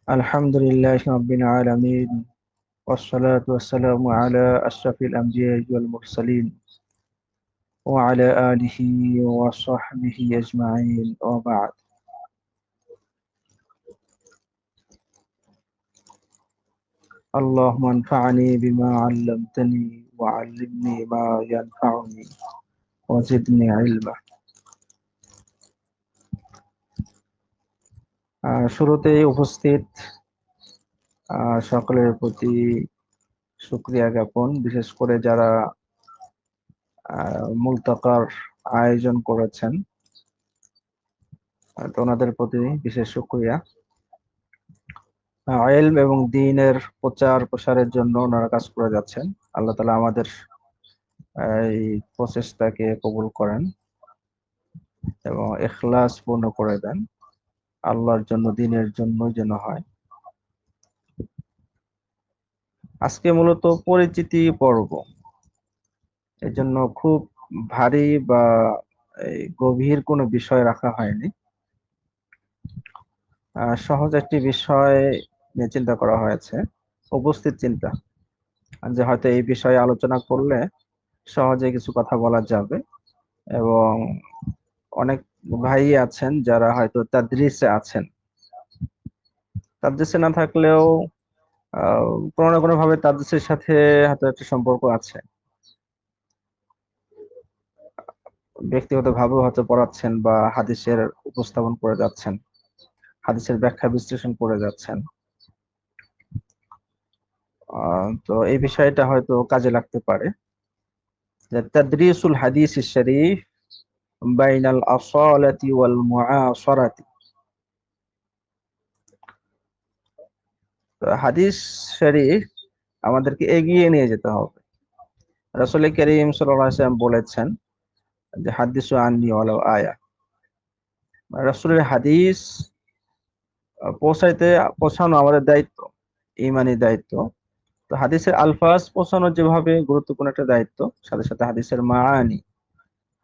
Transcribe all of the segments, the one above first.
الحمد لله رب العالمين، والصلاة والسلام على أشرف الأنبياء والمرسلين وعلى آله وصحبه أجمعين وبعد. اللهم انفعني بما علمتني وعلمني ما ينفعني وزدني علما. শুরুতেই উপস্থিত সকলের প্রতি শুকরিয়া জ্ঞাপন, বিশেষ করে যারা মুলতাকার আয়োজন করেছেন, তো ওনাদের প্রতি বিশেষ শুকরিয়া। ইলম এবং দ্বীনের প্রচার প্রসারের জন্য ওনারা কাজ করে যাচ্ছেন। আল্লাহ তাআলা আমাদের এই প্রচেষ্টাকে কবুল করেন এবং ইখলাস পূর্ণ করে দেন, আল্লাহর জন্য, দ্বীনের জন্য যেন হয়। আজকে মূলত পরিচিতি পর্ব, এজন্য খুব ভারী বা গভীর কোনো বিষয় রাখা হয়নি। সহজ একটি বিষয় নিয়ে চিন্তা করা হয়েছে, উপস্থিত চিন্তা যে হয়তো এই বিষয়ে আলোচনা করলে সহজে কিছু কথা বলা যাবে। এবং অনেক ভাই আছেন যারা হয়তো তাদরিসে আছেন, তাদরিসে না থাকলেও কোনো না কোনো ভাবে তাদরিসের সাথে হয়তো একটা সম্পর্ক আছে, ব্যক্তিগত ভাবেও হয়তো পড়াচ্ছেন বা হাদিসের উপস্থাপন করে যাচ্ছেন, হাদিসের ব্যাখ্যা বিশ্লেষণ করে যাচ্ছেন। তো এই বিষয়টা হয়তো কাজে লাগতে পারে, যে তাদরিসুল হাদিস শরীফ বাইনাল আসালাতি ওয়াল মুআসারাতি। তো হাদিস শরীফ আমাদেরকে এগিয়ে নিয়ে যেতে হবে। রাসূল করিম সাল্লাল্লাহু আলাইহি ওয়াসাল্লাম বলেছেন যে হাদিসু আন্নি ওয়ালাউ আয়া। রাসূলের হাদিস পৌঁছানো আমাদের দায়িত্ব, ঈমানি দায়িত্ব। তো হাদিসের আলফাজ পৌঁছানো যেভাবে গুরুত্বপূর্ণ একটা দায়িত্ব, সাথে সাথে হাদিসের মাআনি,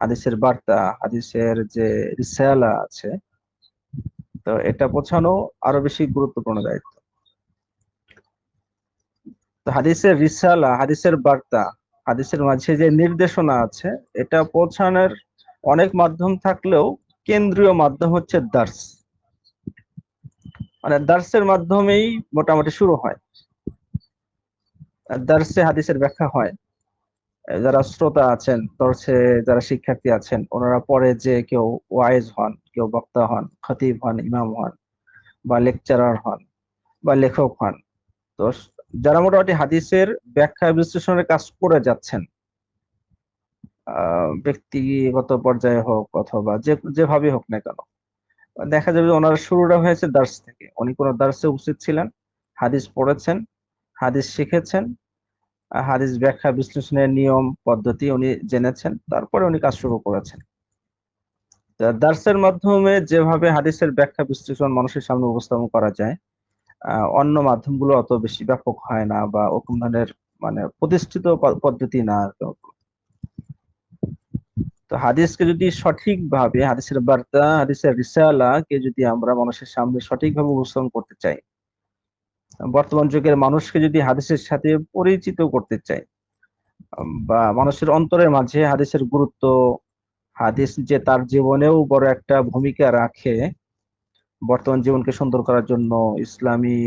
হাদিসের বার্তা, হাদিসের যে রিসালা আছে, তো এটা পৌঁছানো আরো বেশি গুরুত্বপূর্ণ দায়িত্ব। তো হাদিসের রিসালা, হাদিসের বার্তা, হাদিসের মাঝে যে নির্দেশনা আছে, এটা পৌঁছানোর অনেক মাধ্যম থাকলেও কেন্দ্রীয় মাধ্যম হচ্ছে দার্স। মানে দার্সের মাধ্যমেই মোটামুটি শুরু হয়, দার্সে হাদিসের ব্যাখ্যা হয়। যারা শ্রোতা আছেন, দর্শে যারা শিক্ষার্থী আছেন, ওনারা পরে যে কেউ ওয়াইজ হন, কেউ বক্তা হন, খতিব হন, ইমাম হন, বা লেকচারার হন, বা লেখক হন। তো যারা মোটামুটি হাদিসের ব্যাখ্যা বিশ্লেষণের কাজ করে যাচ্ছেন, ব্যক্তিগত পর্যায়ে হোক অথবা যেভাবে হোক না কেন, দেখা যাবে যে ওনার শুরুটা হয়েছে দার্স থেকে। উনি কোনো দার্সে উপস্থিত ছিলেন, হাদিস পড়েছেন, হাদিস শিখেছেন, হাদিস ব্যাখ্যা বিশ্লেষণের নিয়ম পদ্ধতি উনি জেনেছেন, তারপরে উনি কাজ শুরু করেছেন। দার্সের মাধ্যমে যেভাবে হাদিসের ব্যাখ্যা বিশ্লেষণ মানুষের সামনে উপস্থাপন করা যায়, অন্য মাধ্যমগুলো অত বেশি ব্যাপক হয় না, বা ওরকম ধরনের মানে প্রতিষ্ঠিত পদ্ধতি না। তো হাদিসকে যদি সঠিকভাবে, হাদিসের বার্তা, হাদিসের রিসালা কে যদি আমরা মানুষের সামনে সঠিকভাবে উপস্থাপন করতে চাই, বর্তমান যুগের মানুষকে যদি হাদিসের সাথে পরিচিত করতে চাই, বা মানুষের অন্তরের মাঝে হাদিসের গুরুত্ব, হাদিস যে তার জীবনেও বড় একটা ভূমিকা রাখে, বর্তমান জীবনকে সুন্দর করার জন্য, ইসলামী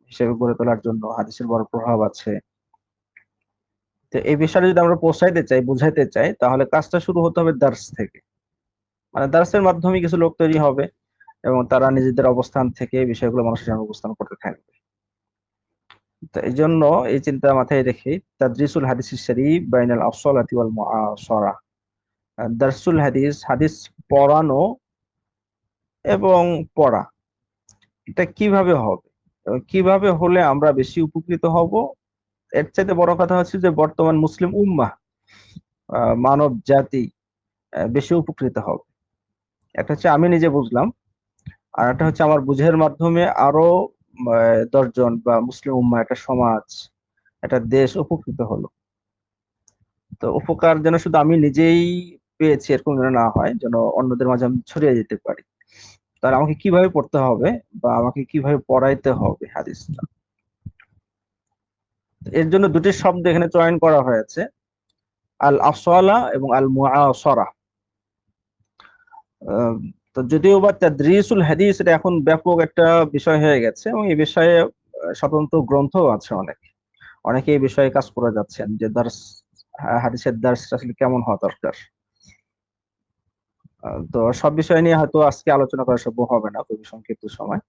হিসেবে গড়ে তোলার জন্য হাদিসের বড় প্রভাব আছে। তো এই বিষয়টা যদি আমরা পৌঁছাইতে চাই, বুঝাইতে চাই, তাহলে কাজটা শুরু হতে হবে দার্স থেকে। মানে দার্সের মাধ্যমে কিছু লোক তৈরি হবে এবং তারা নিজেদের অবস্থান থেকে এই বিষয়গুলো মানুষের সামনে উপস্থাপন করতে থাকবে। তো এই জন্য এই চিন্তা মাথায় রেখে তাদরিসুল হাদিস শরীফ বাইনাল আসসালাতি ওয়াল মুআসারা, দারসুল হাদিস, হাদিস পড়ানো এবং পড়া, এটা কিভাবে হবে এবং কিভাবে হলে আমরা বেশি উপকৃত হব। এর চাইতে বড় কথা হচ্ছে যে বর্তমান মুসলিম উম্মাহ, মানব জাতি বেশি উপকৃত হবে। একটা হচ্ছে আমি নিজে বুঝলাম, আর একটা হচ্ছে আমার বুঝের মাধ্যমে আরো 10 জন বা মুসলিম উম্মাহ, একটা সমাজ, একটা দেশ উপকৃত হলো। তো উপকার যেন শুধু আমি নিজেই পেয়েছি এরকম যেন না হয়, যেন অন্যদের মাঝে আমি ছড়িয়ে যেতে পারি। তাহলে আমাকে কিভাবে পড়তে হবে বা আমাকে কিভাবে পড়াইতে হবে হাদিসটা। এর জন্য দুটি শব্দ এখানে চয়ন করা হয়েছে, আল আসলা এবং আল মুআসারা। আহ, তো যদিও বা তাদরিসুল হাদিস এটা এখন ব্যাপক একটা বিষয় হয়ে গেছে, এবং এই বিষয়ে স্বতন্ত্র গ্রন্থ আছে অনেক, অনেকে এই বিষয়ে কাজ করে যাচ্ছেন যে দার্স, হাদিসের দার্স আসলে কেমন হওয়া দরকার। তো সব বিষয় নিয়ে হয়তো আজকে আলোচনা করা সম্ভব হবে না, খুবই সংক্ষিপ্ত সময়।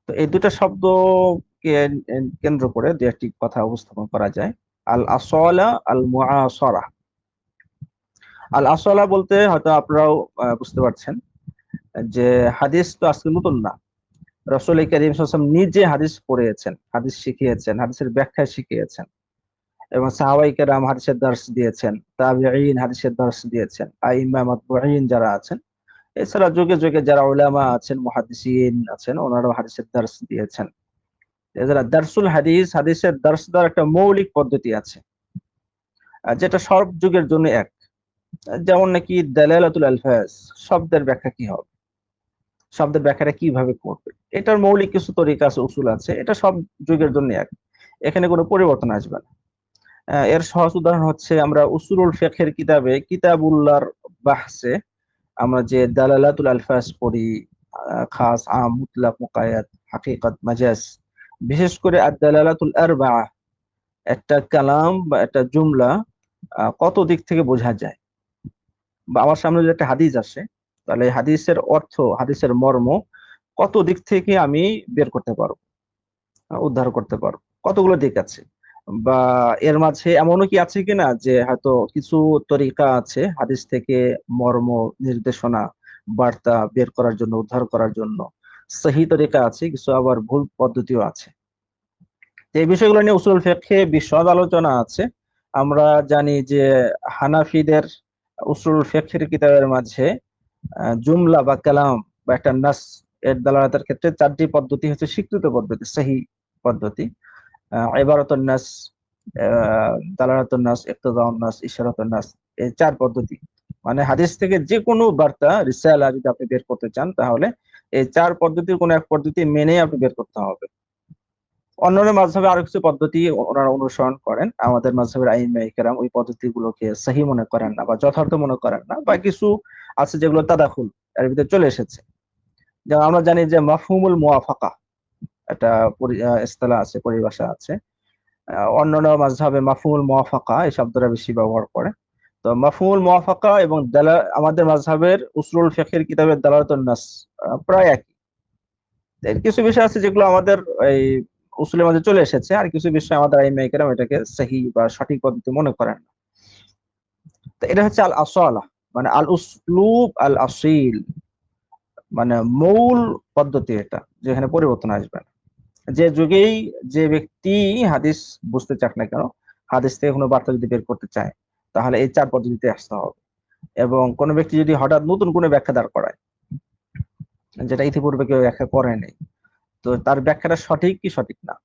তো এই দুটা শব্দকে কেন্দ্র করে দু একটি কথা উপস্থাপন করা যায়। আল আসলা, আল মুআসারা। আল আসলা বলতে হয়তো আপনারাও বুঝতে পারছেন যে হাদিস তো আজকে নতুন না। রাসূল করিম সাল্লাল্লাহু আলাইহি ওয়াসাল্লাম নিজে হাদিস পড়িয়েছেন, হাদিস শিখিয়েছেন, হাদিসের ব্যাখ্যা শিখিয়েছেন, এবং সাহাবায়ে কেরাম হাদিসের দার্স দিয়েছেন, তাবিঈন হাদিসের দার্স দিয়েছেন, আইম্মা মাতবুঈন যারা আছেন, এছাড়া যুগে যুগে যারা উলামা আছেন, মুহাদ্দিসিন আছেন, ওনারাও হাদিসের দার্স দিয়েছেন। এছাড়া দার্সুল হাদিস, হাদিসের দার্স দেওয়ার একটা মৌলিক পদ্ধতি আছে, যেটা সব যুগের জন্য এক। যেমন নাকি দালালাতুল আলফাজ, শব্দের ব্যাখ্যা কি হবে, শব্দের ব্যাখ্যাটা কিভাবে করবে, এটার মৌলিক কিছু তরিকা আছে, উসুল আছে, এটা সব যুগের জন্য এক, এখানে কোনো পরিবর্তন আসবে না। এর সহজ উদাহরণ হচ্ছে আমরা উসুলুল ফিকহের কিতাবে কিতাবুল্লাহর বাহসে আমরা যে দালালাতুল আলফাজ পড়ি, খাস, আম, মুতলাক, মুকায়াত, হাকিকাত, মাজাজ, বিশেষ করে আদ-দালালাতুল আরবাআ, একটা কালাম বা একটা জুমলা কত দিক থেকে বোঝা যায়, বা আমার সামনে যদি একটা হাদিস আসে, তাহলে এই হাদিসের অর্থ, হাদিসের মর্ম কত দিক থেকে আমি বের করতে পারবো, উদ্ধার করতে পারবো, কতগুলো দিক আছে। বা এর মাঝে এমনও কি আছে কিনা যে হয়তো কিছু তরিকা আছে হাদিস থেকে মর্ম, নির্দেশনা, বার্তা বের করার জন্য, উদ্ধার করার জন্য সহি তরিকা আছে, কিছু আবার ভুল পদ্ধতিও আছে। তো এই বিষয়গুলো নিয়ে উসুল ফিকহে বিশদ আলোচনা আছে। আমরা জানি যে হানাফিদের উসুল ফিকহের কিতাবের মাঝে জুমলা বা কালাম বা একটা নাস এর দালালাতের ক্ষেত্রে চারটি পদ্ধতি হচ্ছে স্বীকৃত পদ্ধতি, সহি পদ্ধতি। ইবারাতুন নাস, দালালাতুন নাস, ইকতিদাউন নাস, ইশারাতুন নাস, এই চার পদ্ধতি। মানে হাদিস থেকে যে কোনো বার্তা, রিসালা যদি আপনি বের করতে চান, তাহলে এই চার পদ্ধতির কোনো এক পদ্ধতি মেনে আপনি বের করতে হবে। অন্যান্য মাযহাবে আরো কিছু পদ্ধতি ওনারা অনুসরণ করেন, আমাদের মাযহাবের আইম্মায়ে কেরাম ওই পদ্ধতিগুলোকে সহি মনে করেন না বা যথার্থ মনে করেন না, বা কিছু আছে যেগুলো তাদাখুল এর ভিতরে চলে এসেছে। যেমন আমরা জানি যে মাফহুমুল মুওয়াফাকা একটা ইসতিলাহ আছে, পরিভাষা আছে। অন্যান্য মাযহাবে মাফহুমুল মুওয়াফাকা এই শব্দটা বেশি ব্যবহার করে। তো মাফহুমুল মুওয়াফাকা এবং আমাদের মাযহাবের উসুলুল ফিকহের কিতাবের দালালাতুন নাস প্রায় একই। এর কিছু বিষয় আছে যেগুলো আমাদের এই উসুলের মাঝে চলে এসেছে, আর কিছু বিষয় আমাদের আইম্মায়ে কেরাম এটাকে সহি বা সঠিক পদ্ধতি মনে করেন না। তো এটা হচ্ছে আল আসালা, মানে আল উসলুব আল আসিল, মানে মূল পদ্ধতি, এটা যেখানে পরিবর্তন আসবে না। যে যুগেই যে ব্যক্তি হাদিস বুঝতে চাক না কেন, হাদিস থেকে কোনো বার্তা যদি বের করতে চায়, তাহলে এই চার পদ্ধতিতে আসতে হবে। এবং কোনো ব্যক্তি যদি হঠাৎ নতুন কোনো ব্যাখ্যা দাঁড় করায়, যেটা ইতিপূর্বে কেউ ব্যাখ্যা করেনি, তো তার ব্যাখ্যাটা সঠিক কি সঠিক না,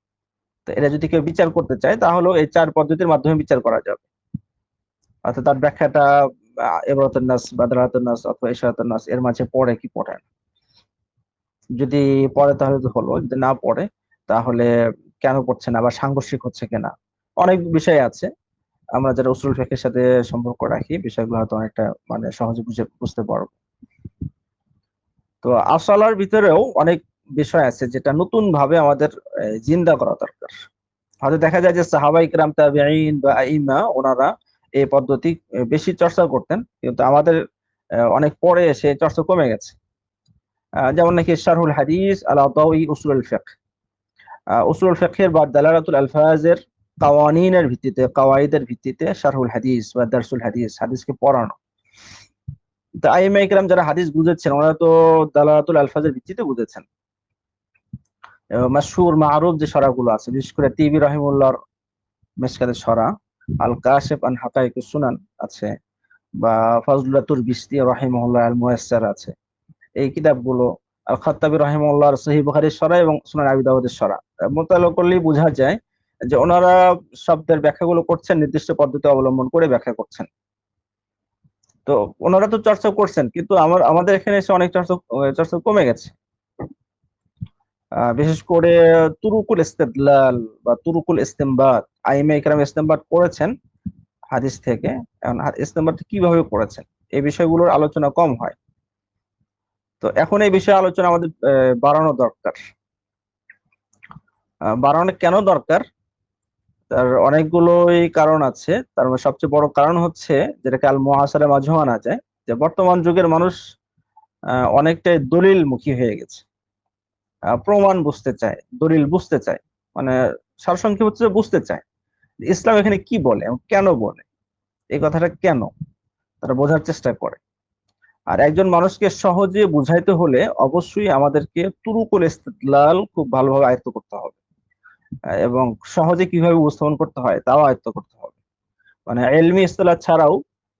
তো এটা যদি কেউ বিচার করতে চায়, তাহলে এই চার পদ্ধতির মাধ্যমে বিচার করা যাবে। অর্থাৎ তার ব্যাখ্যাটা ইবারাতুন নাস, বাদরাতুন নাস অথবা ইশারাতুন নাস এর মাঝে পড়ে কি পড়ে না। যদি পড়ে তাহলে তো হলো, যদি না পড়ে তাহলে কেন পড়ছে না বা সাংঘর্ষিক হচ্ছে কিনা, অনেক বিষয় আছে। আমরা যারা উসুল ফিকহের সাথে সম্পর্ক রাখি, বিষয়গুলো হয়তো অনেকটা মানে সহজে বুঝতে পারবো। তো আসলার ভিতরেও অনেক বিষয় আছে যেটা নতুন ভাবে আমাদের জিন্দা করা দরকার। হয়তো দেখা যায় যে সাহাবাই কিরাম, তাবিঈন বা আইম্মা ওনারা এই পদ্ধতি বেশি চর্চা করতেন, কিন্তু আমাদের অনেক পরে এসে চর্চা কমে গেছে। যেমন নাকি শারহুল হাদিস আলা দাওই উসুলুল ফিকহ, উসুলুল ফিকহের বা দালালাতুল আলফাজের কাওয়ানিনের ভিত্তিতে, কাওয়াইদের ভিত্তিতে শারহুল হাদিস বা দারসুল হাদিস, হাদিসকে পড়ানো। তো আইম্মা ইকরাম যারা হাদিস বুঝেছেন, ওনারা তো দালালাতুল আলফাজের ভিত্তিতে বুঝেছেন। মাশহুর মারুফ যে সরাগুলো আছে, বিশেষ করে তিবি রাহিমাহুল্লাহর মিশকাতের সরা, আল কাশিফ আন হাকাইকুস সুনান আছে, বা ফজলুল্লাহ বিস্তি রাহিমাহুল্লাহ আল মুয়াসসার আছে, এই কিতাবগুলো, আল খাত্তাবী রাহিমাহুল্লাহর সহিহ বুখারীর সরা এবং সুনান আবি দাউদের সরা, মোতালা করলেই বোঝা যায় যে ওনারা শব্দের ব্যাখ্যাগুলো করছেন, নির্দিষ্ট পদ্ধতি অবলম্বন করে ব্যাখ্যা করছেন। তো ওনারা তো চর্চা করছেন, কিন্তু আমাদের এখানে এসে অনেক চর্চা চর্চা কমে গেছে। বিশেষ করে তুরুকুল ইস্তেদলাল বা তুরুকুল ইস্তেমবাত, আইমে ইকরাম ইস্তেমবাত করেছেন হাদিস থেকে। এখন ইস্তেমবাত কিভাবে করেছেন এই বিষয়গুলোর আলোচনা কম হয়। তো এখন এই বিষয়ে আলোচনা আমাদের বাড়ানো দরকার। বাড়ানো কেন দরকার? তার অনেকগুলোই কারণ আছে। তার মধ্যে সবচেয়ে বড় কারণ হচ্ছে, যেটাকে আল মুআসারা মাজমুআ আনা যায়, যে বর্তমান যুগের মানুষ অনেকটাই দলিল মুখী হয়ে গেছে। প্রমাণ বুঝতে চায়, দলিল বুঝতে চায়, মানে সারসংক্ষেপ হচ্ছে বুঝতে চায় ইসলাম এখানে কি বলে এবং কেন বলে, এই কথাটা কেন, তারা বোঝার চেষ্টা করে। আর একজন মানুষকে সহজে বুঝাইতে হলে অবশ্যই আমাদেরকে তুরুকুল ইস্তিদলাল খুব ভালোভাবে আয়ত্ত করতে হবে, এবং সহজে কিভাবে উপস্থাপন করতে হয় তাও আয়ত্ত করতে হবে। মানে ইলমি ইসতিলাহ ছাড়াও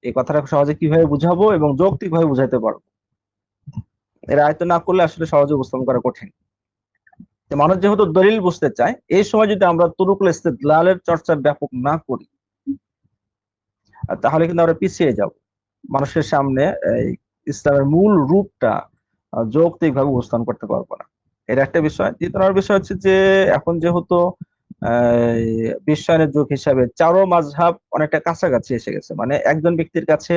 এই কথাটা সহজে কিভাবে বুঝাবো এবং যৌক্তিক ভাবে বুঝাইতে পারবো, এর আয়ত্ত না করলে আসলে সহজে উপস্থাপন করা কঠিন। তো মানুষ যেহেতু দলিল বুঝতে চায়, এই সময় যদি আমরা তুরুকুল ইস্তিদলালের চর্চা ব্যাপক না করি, তাহলে কিন্তু আমরা পিছিয়ে যাব। মানুষের সামনে এই ইসলামের মূল রূপটা যৌক্তিক ভাবে উপস্থাপন করতে পারবো না। এর একটা বিষয়। দ্বিতীয় নম্বর বিষয় হচ্ছে যে এখন যেহেতু বিশ্বায়নের যুগ হিসাবে চারো মাযহাব অনেকটা কাছাকাছি এসে গেছে, মানে একজন ব্যক্তির কাছে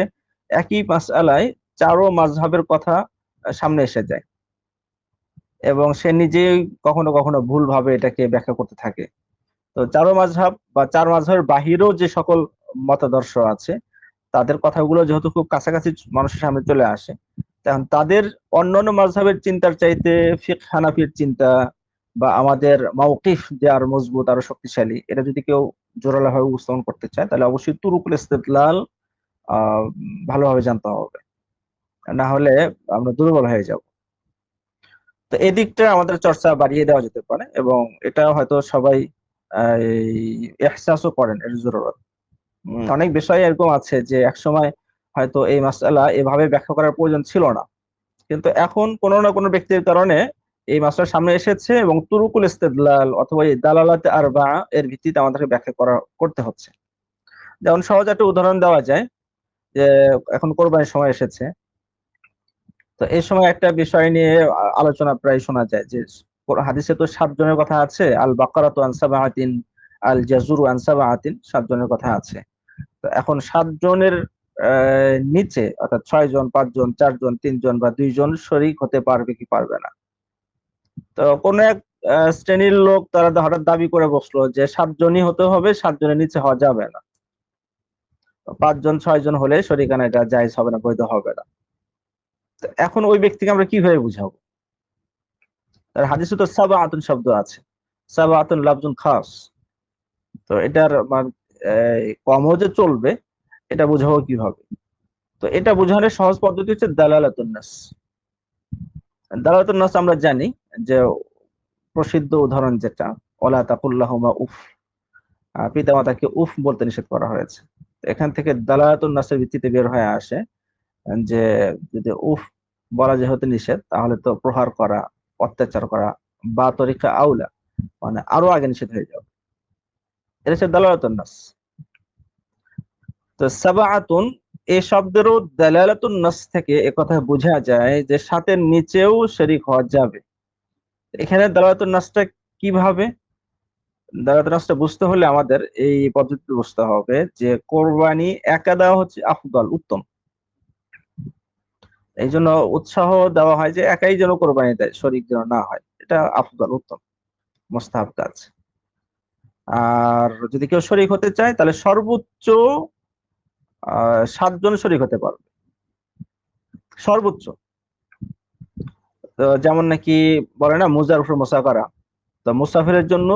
একই মাসআলায় চারো মাযহাবের কথা সামনে এসে যায়, এবং সে নিজেই কখনো কখনো ভুল ভাবে এটাকে ব্যাখ্যা করতে থাকে। তো চারো মাযহাব বা চার মাযহাবের বাহিরেও যে সকল মতাদর্শ আছে, তাদের কথাগুলো যেহেতু খুব কাছাকাছি মানুষের সামনে চলে আসে, তখন তাদের অন্যান্য মাযহাবের চিন্তার চাইতে ফিকহ হানাফির চিন্তা বা আমাদের মাওকিফ যে আরো মজবুত, আরো শক্তিশালী, এটা যদি কেউ জোরালো ভাবে উপস্থাপন করতে চায়, তাহলে অবশ্যই তুরুকুল ইস্তিদলাল আহ ভালোভাবে জানতে হবে, না হলে আমরা দুর্বল হয়ে যাব। তো এদিকটা আমাদের চর্চা বাড়িয়ে দেওয়া যেতে পারে, এবং এটা হয়তো সবাই এহসাসও করেন এর জরুরত। অনেক বিষয় এরকম আছে যে একসময় হয়তো এই মাসআলা এভাবে ব্যাখ্যা করার প্রয়োজন ছিল না, কিন্তু এখন কোনো না কোনো ব্যক্তির কারণে এই মাসআলা সামনে এসেছে, এবং তুরুকুল ইস্তিদলাল অথবা এই দালালাতে আরবা এর ভিত্তিতে আমাদেরকে ব্যাখ্যা করতে হচ্ছে। যেমন সহজ একটা উদাহরণ দেওয়া যায়, যে এখন কোরবানির সময় এসেছে। তো এই সময় একটা বিষয় নিয়ে আলোচনা প্রায় শোনা যায় যে হাদিসে তো 7 জনের কথা আছে, আল বাকারাতু আন সাবআতিন, আল জাজুরু আন সাবআতিন, 7 জনের কথা আছে। তো এখন 7 জনের নিচে, অর্থাৎ 6 জন, 5 জন, 4 জন, 3 জন বা 2 জন শরীক হতে পারবে কি পারবে না। তো কোন এক শ্রেণীর লোক তারা হঠাৎ দাবি করে বসলো যে 7 জনই হতে হবে, 7 জনের নিচে হওয়া যাবে না। 5 জন 6 জন হলে শরীকানা এটা জায়েজ হবে না, বৈধ হবে না। তো এখন ওই ব্যক্তিকে আমরা কিভাবে বুঝাবো? তার হাদিসে তো সাবআতুন শব্দ আছে, সাবআতুন লাফজুন খাস। তো এটার কমও যে চলবে, এটা বোঝাবো কিভাবে? তো এটা বোঝানোর সহজ পদ্ধতি হচ্ছে দালালাতুন নাস। দালালাতুন নাস আমরা জানি যে প্রসিদ্ধ উদাহরণ যেটা, ওয়ালা তাকুল্লাহুমা উফ, পিতামাতাকে উফ বলতে নিষেধ করা হয়েছে। এখান থেকে দালালাতুন নাসের ভিত্তিতে বের হয়ে আসে যে যদি উফ বলা যেহেতু নিষেধ, তাহলে তো প্রহার করা, অত্যাচার করা বা তরিকা আউলা, মানে আরো আগে নিষেধ হয়ে যাবে। এটা হচ্ছে দালালাতুন নাস। তো সাবআতুন এই শব্দেরও দালালাতুন নাস থেকে একথা বোঝা যায় যে সাতের নিচেও শরীক হওয়া যাবে। এখানে দালালাতুন নাসটা কিভাবে? দালালাতুন নাসটা বুঝতে হলে আমাদের এই পদ্ধতি বুঝতে হবে যে কোরবানি একা দেওয়া হচ্ছে আফদল, উত্তম। এই জন্য উৎসাহ দেওয়া হয় যে একাই যেন কোরবানি দেয়, শরীক যেন না হয়, এটা আফদল, উত্তম, মোস্তাহাব কাজ। আর যদি কেউ শরীক হতে চায়, তাহলে সর্বোচ্চ 7 জন শরীক হতে পারবে, সর্বোচ্চ। তো যেমন নাকি বলে না মুজার উপর মুসাফারা, তো মুসাফিরের জন্য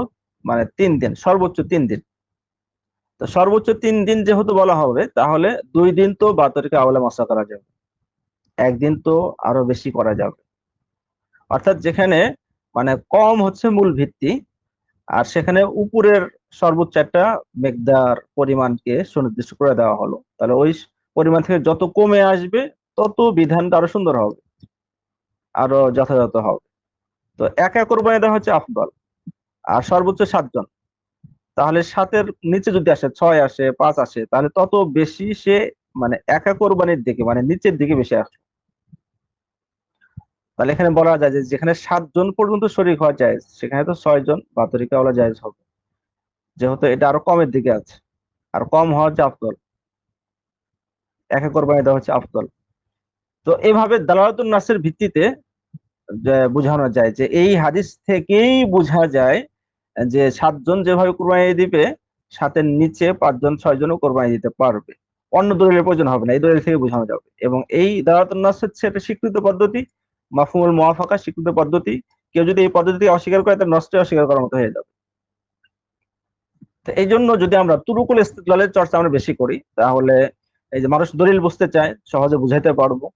মানে 3 দিন, সর্বোচ্চ 3 দিন। তো সর্বোচ্চ 3 দিন যেহেতু বলা হবে, তাহলে 2 দিন তো বাতরিকে আওলা মশা করা যাবে, একদিন তো আরো বেশি করা যাবে। অর্থাৎ যেখানে মানে কম হচ্ছে মূল ভিত্তি, আর সেখানে উপরের সর্বোচ্চ একটা মেকদার পরিমাণকে সুনির্দিষ্ট করে দেওয়া হলো, তাহলে ওই পরিমাণ থেকে যত কমে আসবে তত বিধানটা আরো সুন্দর হবে, আরো যথাযথ হবে। তো একা কোরবানি দেওয়া হচ্ছে আফদল, আর সর্বোচ্চ 7 জন। তাহলে 7-এর নিচে যদি আসে, 6 আসে, 5 আসে, তাহলে তত বেশি সে মানে একা কোরবানির দিকে, মানে নিচের দিকে বেশি আসে। তাহলে এখানে বলা যায় যে যেখানে 7 জন পর্যন্ত শরীক হওয়া যায় সেখানে তো 6 জন বা তরিকা বলা যায় হবে, যেহেতু এটা আরো কমের দিকে আছে, আর কম হওয়া হচ্ছে আফদল, একা কোরবানি দেওয়া হচ্ছে আফদল। তো এইভাবে দালালাতুন নাসের ভিত্তিতে যে বোঝানো যায় যে এই হাদিস থেকেই বোঝা যায় যে 7 জন যেভাবে কোরবানি দিবে, 7-এর নিচে 5-জন 6-জনও কোরবানি দিতে পারবে, অন্য দলিলের প্রয়োজন হবে না, এই দলিল থেকে বোঝানো যাবে। এবং এই দালালাতুন নাস হচ্ছে একটা স্বীকৃত পদ্ধতি, মাফহুমুল মুওয়াফাকা স্বীকৃত পদ্ধতি। কেউ যদি এই পদ্ধতি অস্বীকার করে তাহলে নষ্ট অস্বীকার করার মতো হয়ে যাবে। তো এই জন্য যদি আমরা তুরুকুল ইস্তিদলালের চর্চা আমরা বেশি করি, তাহলে এই যে মানুষ দলিল বুঝতে চায় সহজে বুঝাইতে পারবো।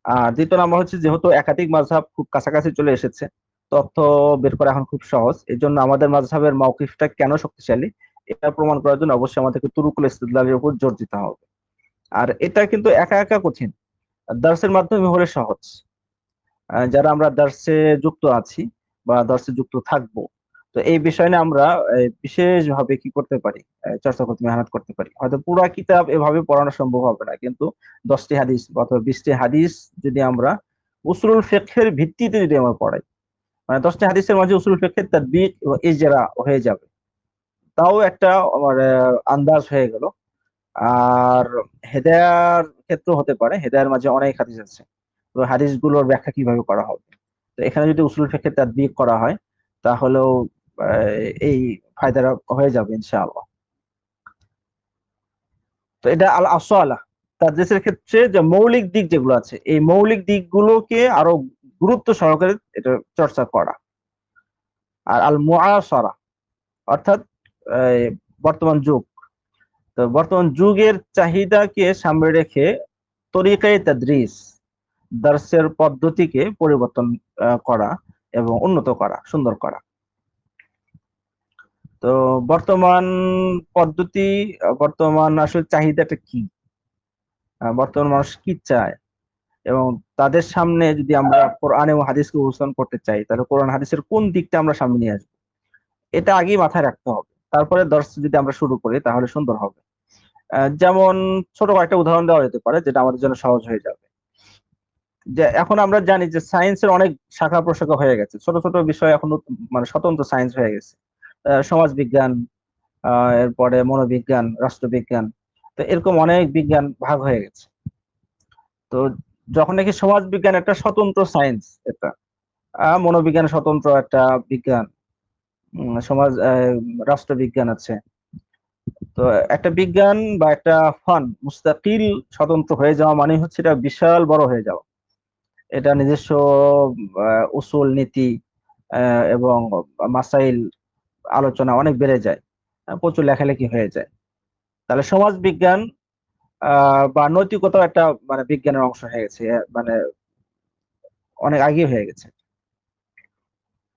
আর দ্বিতীয় নাম্বার হচ্ছে যেহেতু একাধিক মাযহাব খুব কাছাকাছি চলে এসেছে, তথ্য বের করা এখন খুব সহজ। এই জন্য আমাদের মাযহাবের মাওকিফটা কেন শক্তিশালী এটা প্রমাণ করার জন্য অবশ্যই আমাদেরকে তুরুকুল ইস্তিদলালের উপর জোর দিতে হবে। আর এটা কিন্তু একা একা কঠিন, দার্সের মাধ্যমে হলে সহজ। যারা আমরা দার্সে যুক্ত আছি বা দার্সে যুক্ত থাকবো, তো এই বিষয় নিয়ে আমরা বিশেষভাবে কি করতে পারি, চর্চা করতে মেহনত করতে পারি। হয়তো পুরা কিতাব এভাবে পড়ানো সম্ভব হবে না, কিন্তু 10টি হাদিস অথবা 20টি হাদিস যদি আমরা উসুলুল ফিকহের ভিত্তিতে যদি আমরা পড়াই, মানে 10টি হাদিসের মাঝে উসুলুল ফিকহের তাদবিক ও ইজরা হয়ে যাবে, তাও একটা আমার আন্দাজ হয়ে গেল। আর হেদায়ার ক্ষেত্র হতে পারে, হেদায়ার মাঝে অনেক হাদিস আছে, তো হাদিসগুলোর ব্যাখ্যা কিভাবে করা হবে। তো এখানে যদি উসুল ফিকহের তাদবিক করা হয় তাহলেও এই ফায়দাটা হয়ে যাবে ইনশাআল্লাহ। তো এটা আল আসওয়ালা তাদরিসের ক্ষেত্রে যে মৌলিক দিক যেগুলো আছে, এই মৌলিক দিকগুলোকে আরো গুরুত্ব সহকারে এটা চর্চা করা। আর আল মুআসারা অর্থাৎ এই বর্তমান যুগ, তো বর্তমান যুগের চাহিদাকে সামনে রেখে তরিকায়ে তাদরিস দার্সের পদ্ধতিকে পরিবর্তন করা এবং উন্নত করা, সুন্দর করা। তো বর্তমান পদ্ধতি, বর্তমান আসলে চাহিদাটা কি, বর্তমান মানুষ কি চায়, এবং তাদের সামনে যদি আমরা কোরআন এবং হাদিসকে উপস্থাপন করতে চাই তাহলে কোরআন হাদিসের কোন দিকটা আমরা সামনে নিয়ে আসবো, এটা আগেই মাথায় রাখতে হবে। তারপরে দর্শ যদি আমরা শুরু করি তাহলে সুন্দর হবে। যেমন ছোট কয়েকটা উদাহরণ দেওয়া যেতে পারে যেটা আমাদের জন্য সহজ হয়ে যাবে। যে এখন আমরা জানি যে সায়েন্সের অনেক শাখা প্রশাখা হয়ে গেছে, ছোট ছোট বিষয় এখন মানে স্বতন্ত্র সায়েন্স হয়ে গেছে। সমাজ বিজ্ঞান, এরপরে মনোবিজ্ঞান, রাষ্ট্রবিজ্ঞান, তো এরকম অনেক বিজ্ঞান ভাগ হয়ে গেছে। তো যখন নাকি সমাজ বিজ্ঞান একটা স্বতন্ত্র সায়েন্স, এটা মনোবিজ্ঞান স্বতন্ত্র একটা বিজ্ঞান, সমাজ রাষ্ট্রবিজ্ঞান আছে, তো একটা বিজ্ঞান বা একটা ফান মুস্তাকিল স্বতন্ত্র হয়ে যাওয়া মানে হচ্ছে এটা বিশাল বড় হয়ে যাওয়া। এটা নিজস্ব উসুল নীতি এবং মাসাইল আলোচনা অনেক বেড়ে যায়, প্রচুর লেখালেখি হয়ে যায়। তাহলে সমাজ বিজ্ঞান বা নৈতিকতা একটা মানে বিজ্ঞানের অংশ হয়ে গেছে, মানে অনেক আগে হয়ে গেছে।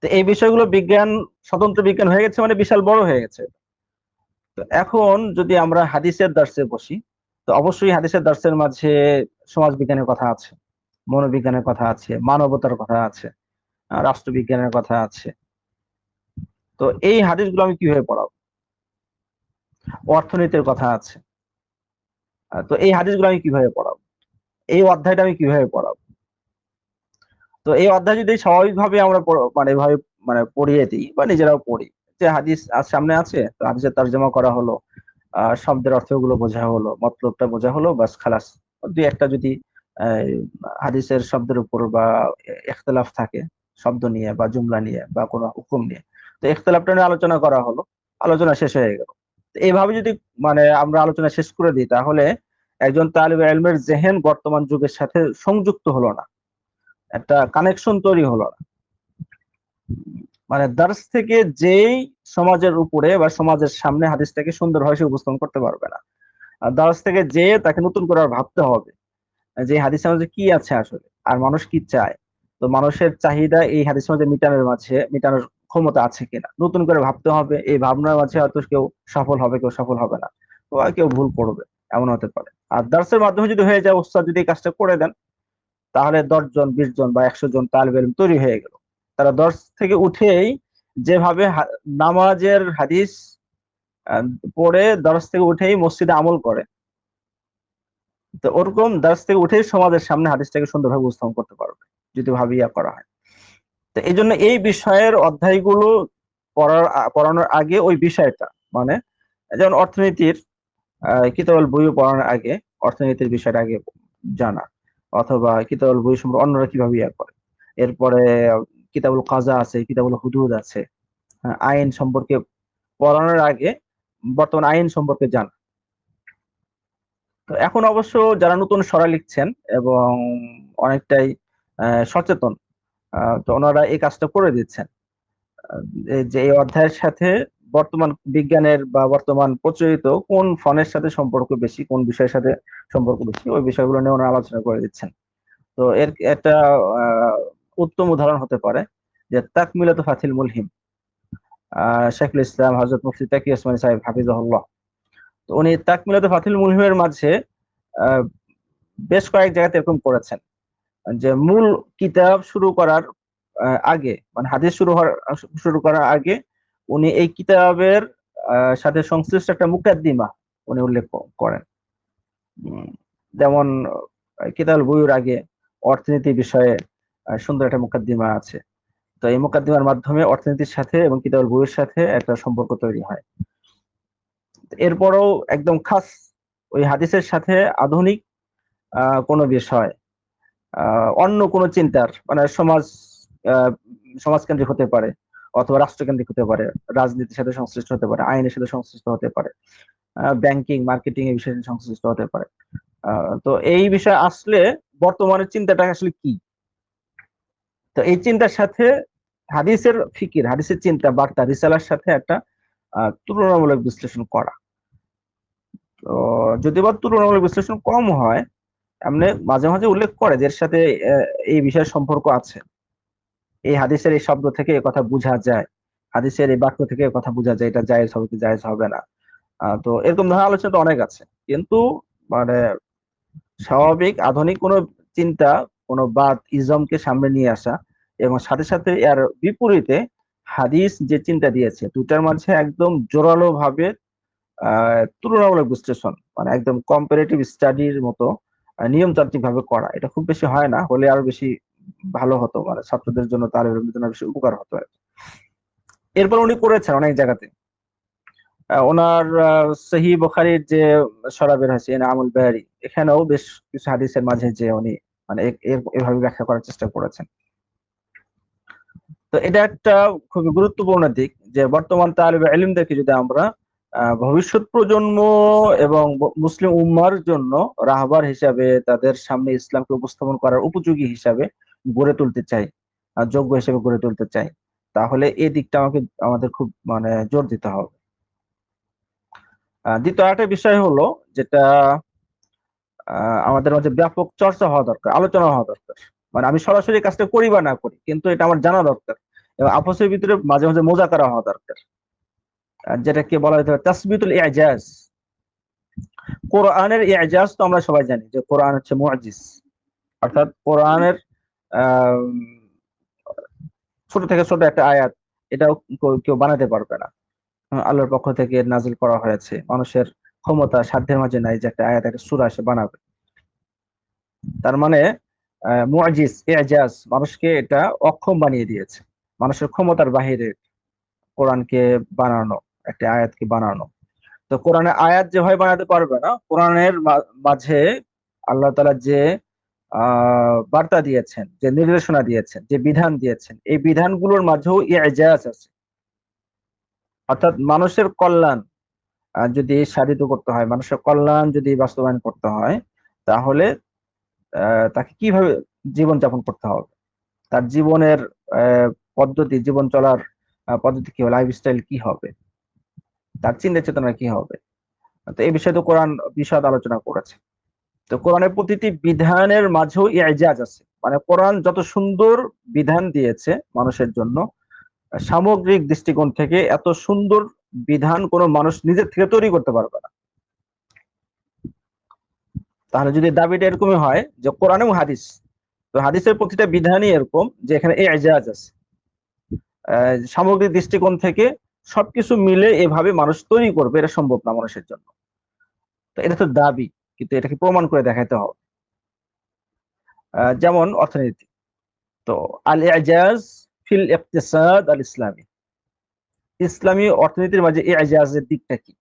তো এই বিষয়গুলো বিজ্ঞান, স্বতন্ত্র বিজ্ঞান হয়ে গেছে মানে বিশাল বড় হয়ে গেছে। তো এখন যদি আমরা হাদিসের দার্সে বসি, তো অবশ্যই হাদিসের দার্সের মাঝে সমাজ বিজ্ঞানের কথা আছে, মনোবিজ্ঞানের কথা আছে, মানবতার কথা আছে, রাষ্ট্রবিজ্ঞানের কথা আছে। তো এই হাদিসগুলো আমি কিভাবে পড়াবো, অর্থনীতির কথা আছে, তো এই হাদিসগুলো আমি কিভাবে পড়াবো, এই অধ্যায়টা আমি কিভাবে পড়াবো। তো এই অধ্যায় যদি স্বাভাবিকভাবে আমরা মানে এভাবে মানে পড়িয়ে দিই বা নিজেরাও পড়ি, যে হাদিস আজ সামনে আছে, তো হাদিসের তর্জমা করা হলো, শব্দের অর্থগুলো বোঝা হলো, মতলবটা বোঝা হলো, বাস খালাস। দুই একটা যদি আহ, হাদিসের শব্দের উপর বা ইখতিলাফ থাকে শব্দ নিয়ে বা জুমলা নিয়ে বা কোনো হুকুম নিয়ে, তো ইখতিলাফটা নিয়ে আলোচনা করা হলো, আলোচনা শেষ হয়ে গেল। তো এইভাবে যদি মানে আমরা আলোচনা শেষ করে দিই তাহলে একজন তালিবে ইলমের জেহেন বর্তমান যুগের সাথে সংযুক্ত হলো না, একটা কানেকশন তৈরি হলো না। মানে দার্স থেকে যেই সমাজের উপরে বা সমাজের সামনে হাদিসটাকে সুন্দরভাবে সে উপস্থাপন করতে পারবে না। আর দার্স থেকে যে তাকে নতুন করে আর ভাবতে হবে যে হাদিসের মধ্যে কি আছে আসলে, আর মানুষ কি চায়, তো মানুষের চাহিদা এই হাদিসের মধ্যে মিটানোর ক্ষমতা আছে কিনা, নতুন করে ভাবতে হবে। এই ভাবনার মাঝে হয়তো কেউ সফল হবে, কেউ সফল হবে না, তো আর কেউ ভুল করবে, এমন হতে পারে। আর দার্সের মাধ্যমে যদি হয়ে যায়, ওস্তাদ যদি এই কাজটা করে দেন, তাহলে 10 জন 20 জন বা 100 জন তালিবে ইলম তৈরি হয়ে গেল। তারা দর্স থেকে উঠেই যেভাবে নামাজের হাদিস আহ, পড়ে দর্স থেকে উঠেই মসজিদে আমল করে, তো ওরকম দার্স থেকে উঠেই সমাজের সামনে হাদিসটাকে সুন্দরভাবে উপস্থাপন করতে পারবে। যদি ভাবিয়া করা হয়। তো এই জন্য এই বিষয়ের অধ্যায়গুলো পড়ানোর আগে ওই বিষয়টা, মানে যেমন অর্থনীতির কিতাবুল বইও পড়ানোর আগে অর্থনীতির বিষয়টা আগে জানা, অথবা কিতাবুল বই সম্পর্কে অন্যরা কিভাবে ইয়া করে। এরপরে কিতাবুল কাজা আছে, কিতাবুল হুদুদ আছে, আইন সম্পর্কে পড়ানোর আগে বর্তমান আইন সম্পর্কে জানা। তো এখন অবশ্য যারা নতুন সরা লিখছেন এবং অনেকটাই সচেতন, তো ওনারা এই কাজটা করে দিচ্ছেন। যে এই অধ্যায়ের সাথে বর্তমান বিজ্ঞানের বা বর্তমান প্রচলিত কোন ফোনের সাথে সম্পর্ক বেশি, কোন বিষয়ের সাথে সম্পর্ক বেশি, ওই বিষয়গুলো নিয়ে ওনারা আলোচনা করে দিচ্ছেন। তো এর একটা উত্তম উদাহরণ হতে পারে যে তাকমিলাতু ফাথিল মুলহিম, শেখুল ইসলাম হযরত মুফতি তাকি ওসমানী সাহেব হাফিজাহুল্লাহ। তো উনি তাকমিলাতু ফাথিল মুলহিমের মাঝে আহ, বেশ কয়েক জায়গাতে এরকম করেছেন যে মূল কিতাব শুরু করার আগে, মানে হাদিস শুরু করার আগে উনি এই কিতাবের সাথে সংশ্লিষ্ট একটা মুকাদ্দিমা উনি উল্লেখ করেন। উম, যেমন কিতাবুল বুয়ুর আগে অর্থনীতি বিষয়ে সুন্দর একটা মুকাদ্দিমা আছে। তো এই মুকাদ্দিমার মাধ্যমে অর্থনীতির সাথে এবং কিতাবুল বুয়ুর সাথে একটা সম্পর্ক তৈরি হয়। এরপরও একদম খাস ওই হাদিসের সাথে আধুনিক কোনো বিষয়, অন্য কোনো চিন্তার, মানে আহ, সমাজকেন্দ্রিক হতে পারে, অথবা রাষ্ট্রকেন্দ্রিক হতে পারে, রাজনীতির সাথে সংশ্লিষ্ট হতে পারে, আইনের সাথে সংশ্লিষ্ট হতে পারে, ব্যাংকিং মার্কেটিং এর বিষয়ে সংশ্লিষ্ট হতে পারে। তো এই বিষয়ে আসলে বর্তমানের চিন্তাটা আসলে কি, তো এই চিন্তার সাথে হাদিসের ফিকির, হাদিসের চিন্তা বার্তা রিসালার সাথে একটা তুলনামূলক বিশ্লেষণ করা। তো যদিও বা তুলনামূলক বিশ্লেষণ কম হয়, এমনি মাঝে মাঝে উল্লেখ করে যে এর সাথে এই বিষয়ের সম্পর্ক আছে, এই হাদিসের এই শব্দ থেকে এই কথা বোঝা যায়, হাদিসের এই বাক্য থেকে এই কথা বোঝা যায়, এটা জায়েজ হবে কি জায়েজ হবে না। তো এরকম ধরনের আলোচনা তো অনেক আছে, কিন্তু মানে স্বাভাবিক আধুনিক কোনো চিন্তা, কোনো বাদ ইজমকে সামনে নিয়ে আসা এবং সাথে সাথে এর বিপরীতে হাদিস যে চিন্তা দিয়েছে দুটার মাঝে একদম জোরালো ভাবে তুলনামূলক বিশ্লেষণ, মানে একদম কম্পারেটিভ স্টাডির মতো নিয়মতান্ত্রিক ভাবে করা, এটা খুব বেশি হয় না, হলে আরো বেশি ভালো হতো, মানে ছাত্রদের জন্য, তালেবের জন্য বেশি উপকার হতো আর কি। এরপর উনি করেছেন অনেক জায়গাতে ওনার সহিহ বুখারীর যে সরা বের হয়েছে ইনআমুল বারী, এখানেও বেশ কিছু হাদিসের মাঝে যে উনি মানে এভাবে ব্যাখ্যা করার চেষ্টা করেছেন। তো এটা একটা খুবই গুরুত্বপূর্ণ দিক যে বর্তমান তালিবে ইলমদেরকে যদি আমরা ভবিষ্যৎ প্রজন্ম এবং মুসলিম উম্মার জন্য রাহবার হিসাবে, তাদের সামনে ইসলামকে উপস্থাপন করার উপযোগী হিসাবে গড়ে তুলতে চাই, যোগ্য হিসেবে গড়ে তুলতে চাই, তাহলে এই দিকটা আমাদের খুব মানে জোর দিতে হবে। দ্বিতীয় একটা বিষয় হলো যেটা আমাদের মাঝে ব্যাপক চর্চা হওয়া দরকার, আলোচনা হওয়া দরকার। মানে আমি সরাসরি কাজটা করি বা না করি, কিন্তু এটা আমার জানা দরকার এবং আপসের ভিতরে মাঝে মাঝে মোজাকারা হওয়া দরকার। যেটাকে বলা যেতে পারে তাসবিতুল ইজাজ। কোরআনের ইজাজ তো আমরা সবাই জানি যে কোরআন হচ্ছে মুআজিজ, অর্থাৎ কোরআনের আহ ছোট থেকে ছোট একটা আয়াত, এটাও কেউ বানাতে পারবে না। আল্লাহর পক্ষ থেকে নাজিল করা হয়েছে, মানুষের ক্ষমতা সাধ্যের মাঝে নাই যে একটা আয়াত, একটা সূরা সে বানাবে। তার মানে মুআজিজ ইজাজ মানুষকে এটা অক্ষম বানিয়ে দিয়েছে, মানুষের ক্ষমতার বাহিরে কোরআনকে বানানো, একটা আয়াতকে বানানো। তো কোরআনের আয়াত যেভাবে বানাতে পারবে না, কোরআনের মাঝে আল্লাহ তাআলা যে বার্তা দিয়েছেন, যে নির্দেশনা দিয়েছেন, যে বিধান দিয়েছেন, এই বিধানগুলোর মাঝেও ইজাজ আছে। অর্থাৎ মানুষের কল্যাণ যদি সাধিত করতে হয়, মানুষের কল্যাণ যদি বাস্তবায়ন করতে হয়, তাহলে তাকে কিভাবে জীবন যাপন করতে হবে, তার জীবনের পদ্ধতি, জীবন চলার পদ্ধতি কি হবে, লাইফস্টাইল কি হবে, তার চিন্তা চেতনা কি হবে। তো এই বিষয়ে তো কোরআন বিশদ আলোচনা করেছে। তো কোরআনের প্রতিটি বিধানের মাঝেও ইজাজ আছে, মানে কোরআন যত সুন্দর বিধান দিয়েছে মানুষের জন্য, সামগ্রিক দৃষ্টিকোণ থেকে এত সুন্দর বিধান কোনো মানুষ নিজের থেকে তৈরি করতে পারবে না। তাহলে যদি দাবিটা এরকমই হয় যে কোরআন এবং হাদিস, তো হাদিসের প্রতিটা বিধানই এরকম যে এখানে ইজাজ আছে, সামগ্রিক দৃষ্টিকোণ থেকে সবকিছু মিলে এভাবে মানুষ তৈরি করবে, এটা সম্ভব না মানুষের জন্য। তো এটা তো দাবি, কিন্তু এটাকে প্রমাণ করে দেখাইতে হবে। যেমন অর্থনীতি, তো আল ইজাজ ফিল ইকতিসাদ আল ইসলামী, ইসলামী অর্থনীতির মাঝে ইজাজের দিকটা কি,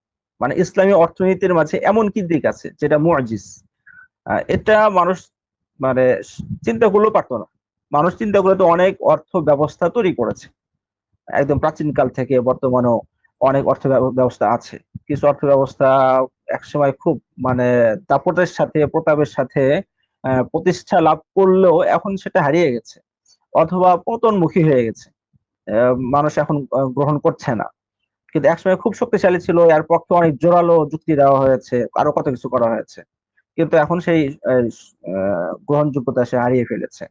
মানে ইসলামী অর্থনীতির মাঝে এমন কি দিক আছে যেটা মুজিজ। এটা মানুষ মানে চিন্তা করলেও পারতো না। মানুষ চিন্তা করলে তো অনেক অর্থ ব্যবস্থা তৈরি করেছে, একদম প্রাচীন কাল থেকে বর্তমানেও অনেক অর্থ ব্যবস্থা আছে। কিছু অর্থ ব্যবস্থা একসময় খুব মানে দাপটের সাথে প্রতাপের সাথে প্রতিষ্ঠা লাভ করলেও এখন সেটা হারিয়ে গেছে অথবা পতনমুখী হয়ে গেছে। মানুষ এখন গ্রহণ করছে না। কিন্তু একসময় খুব শক্তিশালী ছিল, এর পক্ষে অনেক জোরালো যুক্তি দেওয়া হয়েছে, আরো কত কিছু করা হয়েছে, কিন্তু এখন সেই গ্রহণযোগ্যতা সে হারিয়ে ফেলেছে।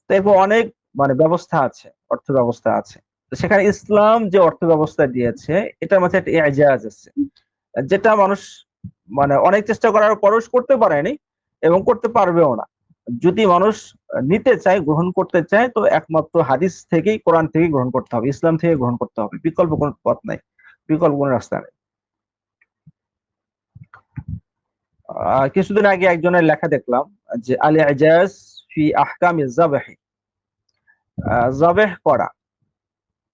তো এরকম অনেক মানে ব্যবস্থা আছে, অর্থ ব্যবস্থা আছে। তো সেখানে ইসলাম যে অর্থ ব্যবস্থা দিয়েছে এটার মধ্যে একটা ইজাজ আছে, যেটা মানুষ মানে অনেক চেষ্টা করার পরও করতে পারেনি এবং করতে পারবেও না। যদি মানুষ নিতে চায়, গ্রহণ করতে চায়, তো একমাত্র হাদিস থেকেই, কোরআন থেকেই গ্রহণ করতে হবে, ইসলাম থেকে গ্রহণ করতে হবে, বিকল্প কোনো পথ নাই, বিকল্প কোনো রাস্তা নেই। কিছুদিন আগে একজনের লেখা দেখলাম যে আল ইজাজ ফি আহকাম যাবেহ, জবেহ করা।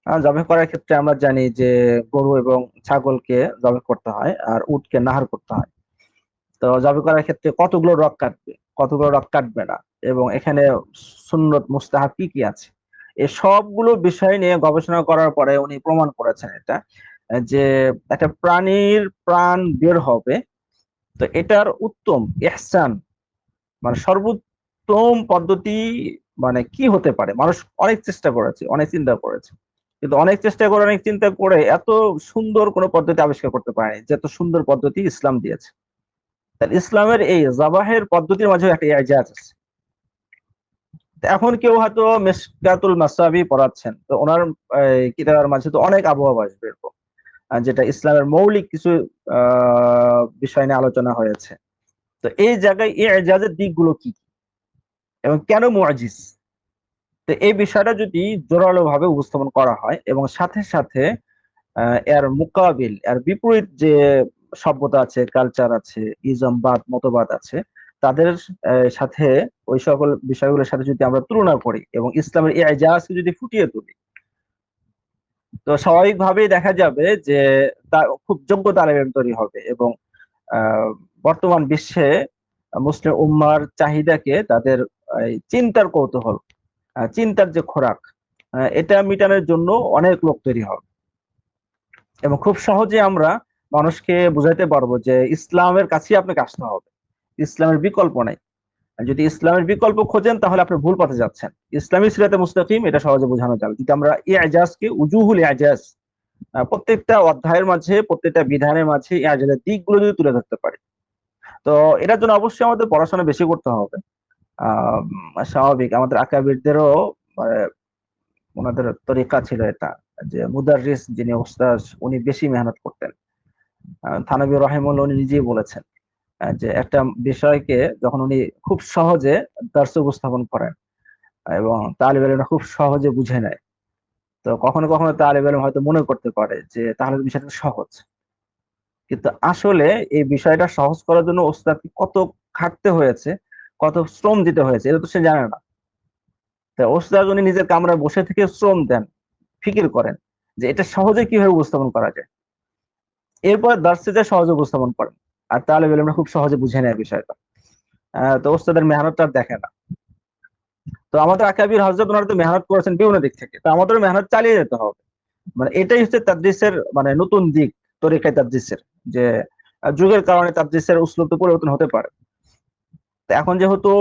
জবেহ করার ক্ষেত্রে আমরা জানি যে গরু এবং ছাগলকে জবেহ করতে হয় আর উটকে নাহার করতে হয়। তো জবেহ করার ক্ষেত্রে কতগুলো রগ কাটবে, কতগুলো রগ কাটবে না, এবং এখানে সুন্নত মুস্তাহাব কি কি আছে, এই সবগুলো বিষয় নিয়ে গবেষণা করার পরে উনি প্রমাণ করেছেন এটা, যে একটা প্রাণীর প্রাণ বের হবে, তো এটার উত্তম ইহসান মানে সর্বোত্তম পদ্ধতি মানে কি হতে পারে। মানুষ অনেক চেষ্টা করেছে, অনেক চিন্তা করেছে, কিন্তু অনেক চেষ্টা করে অনেক চিন্তা করে এত সুন্দর কোনো পদ্ধতি আবিষ্কার করতে পারেনি যে এত সুন্দর পদ্ধতি ইসলাম দিয়েছে। তাহলে ইসলামের এই জাবাহের পদ্ধতির মাঝে একটা ইজাজ আছে। এখন কেউ হয়তো মিশকাতুল মাসাবি পড়াচ্ছেন, তো ওনার কিতাবের মাঝে তো অনেক আবহাওয়া আসবে এরকম, যেটা ইসলামের মৌলিক কিছু বিষয় নিয়ে আলোচনা হয়েছে। তো এই জায়গায় এই ইজাজের দিকগুলো কি কি এবং কেন মুআজিজ, তো এই বিষয়টা যদি জোরালো ভাবে উপস্থাপন করা হয় এবং সাথে সাথে এর মুকাবিল, এর বিপরীত যে সভ্যতা আছে, কালচার আছে, ইজমবাদ মতবাদ আছে, তাদের সাথে ওই সকল বিষয়গুলোর সাথে যদি আমরা তুলনা করি এবং ইসলামের এই ইজাজকে যদি ফুটিয়ে তুলি, তো স্বাভাবিকভাবেই দেখা যাবে যে তার খুব যোগ্য তালেব ইলম তৈরি হবে এবং আহ, বর্তমান বিশ্বে মুসলিম উম্মার চাহিদাকে, তাদের এই চিন্তার কৌতূহল, চিন্তার যে খোরাক, এটা মিটানোর জন্য অনেক লোক তৈরি হবে। এবং খুব সহজে আমরা মানুষকে বুঝাইতে পারবো যে ইসলামের কাছেই আপনাকে আসতে হবে, ইসলামের বিকল্প নাই। আর যদি ইসলামের বিকল্প খোঁজেন তাহলে আপনি ভুল পথে যাচ্ছেন। ইসলামী সিরাতে মুস্তাকিম এটা সহজে বোঝানো যাবে যদি আমরা ইজাজকে, উজুহুল ইজাজ, প্রত্যেকটা অধ্যায়ের মাঝে, প্রত্যেকটা বিধানের মাঝে ইজাজের দিকগুলো যদি তুলে ধরতে পারি। তো এটার জন্য অবশ্যই আমাদের পড়াশোনা বেশি করতে হবে। স্বাভাবিক, আমাদের আকাবিরদেরও ওনাদের তরিকা ছিল এটা, যে মুদাররিস যিনি ওস্তাদ উনি বেশি মেহনত করতেন। থানবী রাহিমাহুল্লাহ উনি নিজেই বলেছেন যে একটা বিষয়কে যখন উনি খুব সহজে দার্স উপস্থাপন করেন এবং তালিব ইলমরা খুব সহজে বুঝে নেয়, তো কখনো কখনো তালিব ইলম হয়তো মনে করতে পারে যে তাহলে তো বিষয়টা সহজ, কিন্তু আসলে এই বিষয়টা সহজ করার জন্য ওস্তাদকে কত খাটতে হয়েছে, কত শ্রম দিতে হয়েছে, এটা তো সে জানে না। তা ওস্তাদ উনি নিজের কামরায় বসে থেকে শ্রম দেন, ফিকির করেন যে এটা সহজে কিভাবে উপস্থাপন করা যায়, এরপর দার্সে যা সহজে উপস্থাপন করেন। আর তালিব ইলমরা খুব সহজে বুঝে নেয় বিষয়টা। তো ওস্তাদের মেহনতটা আর দেখে না। তো আমাদের আকাবির হযরত ওনারা তো মেহনত করেছেন বিভিন্ন দিক থেকে, তো আমাদেরও মেহনত চালিয়ে যেতে হবে। মানে এটাই হচ্ছে তাদরিসের মানে নতুন দিক, তরিকায় তাদরিসের, যে যুগের কারণে তাদরিসের উসলুব তো পরিবর্তন হতে পারে। তো এখন যেহেতু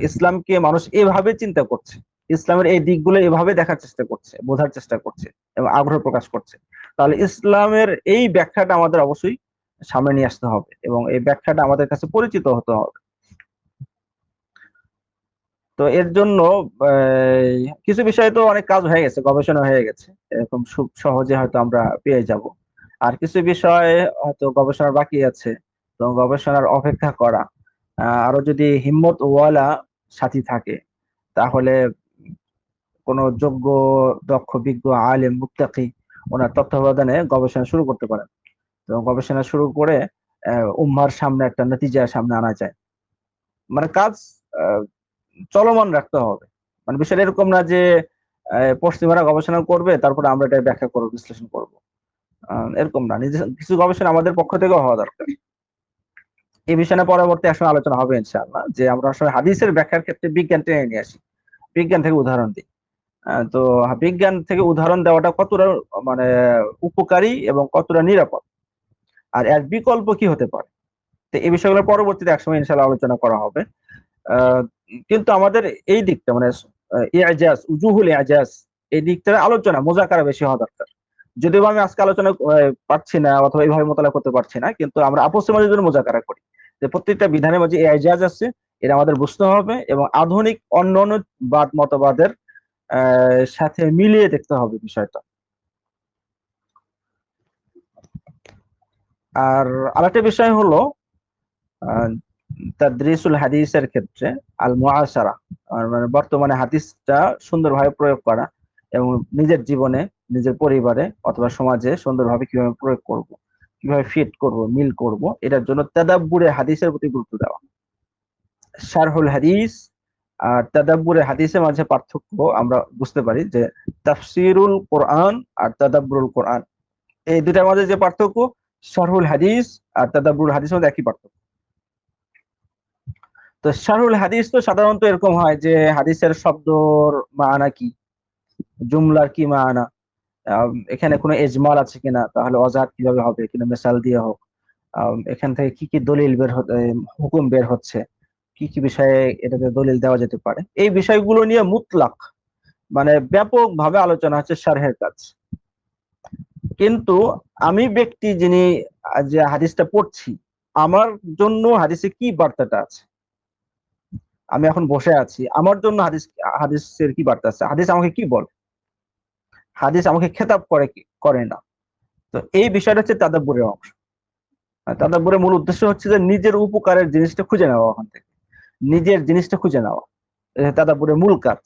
ইসলামকে মানুষ এভাবে চিন্তা করছে, ইসলামের এই দিকগুলো এভাবে দেখার চেষ্টা করছে, বোঝার চেষ্টা করছে এবং আগ্রহ প্রকাশ করছে, তাহলে ইসলামের এই ব্যাখ্যাটা আমাদের অবশ্যই সামনে নিয়ে আসতে হবে এবং এই ব্যাখ্যাটা আমাদের কাছে পরিচিত হতে হবে। তো এর জন্য কিছু বিষয়ে তো অনেক কাজ হয়ে গেছে, গবেষণা হয়ে গেছে, এরকম খুব সহজে হয়তো আমরা পেয়ে যাব। আর কিছু বিষয় হয়তো গবেষণার বাকি আছে, তো গবেষণার অপেক্ষা করা। আরো যদি হিম্মত ওয়ালা সাথী থাকে, তাহলে কোনো যোগ্য, দক্ষ, বিজ্ঞ, আলেম, মুত্তাকি ওনার তত্ত্বাবধানে গবেষণা শুরু করতে পারেন। তো গবেষণা শুরু করে উম্মার সামনে একটা নতিজা সামনে আনা যায়। মানে কাজ আহ, চলমান রাখতে হবে। মানে বিষয়টা এরকম না যে পশ্চিমারা গবেষণা করবে তারপরে আমরা এটা ব্যাখ্যা করবো, বিশ্লেষণ করবো, এরকম না। নিজে কিছু গবেষণা আমাদের পক্ষ থেকেও হওয়া দরকার। এই বিষয়ে পরবর্তী আসলে আলোচনা হবে ইনশাআল্লাহ, যে আমরা আসলে হাদিসের ব্যাখ্যার ক্ষেত্রে বিজ্ঞান টেনে নিয়ে আসি, বিজ্ঞান থেকে উদাহরণ দিই। তো বিজ্ঞান থেকে উদাহরণ দেওয়াটা কতটা মানে উপকারী এবং কতটা নিরাপদ, আর এর বিকল্প কি হতে পারে, তো এই বিষয়গুলো পরবর্তীতে একসময় ইনশাআল্লাহ আলোচনা করা হবে। আহ, কিন্তু আমাদের এই দিকটা মানে ইজাজ, উজুহুল ইজাজ, এই দিকটা আলোচনা মোজাকারা বেশি হওয়া দরকার। যদিও আমি আজকে আলোচনা পারছি না অথবা এইভাবে মোতালা করতে পারছি না, কিন্তু আমরা আপসের মাঝে যদি মোজাকারা করি যে প্রত্যেকটা বিধানের মাঝে ইজাজ আছে, এটা আমাদের বুঝতে হবে এবং আধুনিক অন্যান্য বাদ মতবাদের সাথে মিলিয়ে দেখতে হবে বিষয়টা। আর আরেকটা বিষয় হলো আহ, তাদরিসুল হাদিসের ক্ষেত্রে আল মুআশারা, মানে বর্তমানে হাদিসটা সুন্দরভাবে প্রয়োগ করা এবং নিজের জীবনে, নিজের পরিবারে অথবা সমাজে সুন্দরভাবে কিভাবে প্রয়োগ করব, কিভাবে ফিট করব, মিল করব, এটার জন্য তাদাব্বুরে হাদিসের প্রতি গুরুত্ব দেওয়া। শারহুল হাদিস আর তাদাব্বুরে হাদিসের মাঝে পার্থক্য আমরা বুঝতে পারি যে তাফসিরুল কোরআন আর তাদাব্বুরুল কোরআন, এই দুটার মাঝে যে পার্থক্য, শারহুল হাদিস আর তাদাব্বুরুল হাদিসের মধ্যে একই পার্থক্য। তো শারহুল হাদিস তো সাধারণত এরকম হয় যে হাদিসের শব্দর মানা কি, জুমলার কি মানা, এখানে কোনো এজমাল আছে কিনা, তাহলে অজাত কিভাবে হবে কিনা, মেসাল দিয়ে হোক, এখান থেকে কি কি দলিল হুকুম বের হচ্ছে, কি কি বিষয়ে এটাতে দলিল দেওয়া যেতে পারে, এই বিষয়গুলো নিয়ে মুতলাক মানে ব্যাপক ভাবে আলোচনা হচ্ছে শারহের কাজ। কিন্তু আমি ব্যক্তি যিনি যে হাদিসটা পড়ছি, আমার জন্য হাদিসে কি বার্তাটা আছে, আমি এখন বসে আছি, আমার জন্য হাদিসের কি বার্তা আছে, হাদিস আমাকে কি বলে, হাদিস আমাকে খেতাব করে কি করে না। তো এই বিষয়টা হচ্ছে তাদাব্বুরের অংশ। আর তাদাব্বুরের মূল উদ্দেশ্য হচ্ছে যে নিজের উপকারের জিনিসটা খুঁজে নেওয়া, ওখান থেকে নিজের জিনিসটা খুঁজে নেওয়া, এটা তাদাব্বুরের মূল কাজ।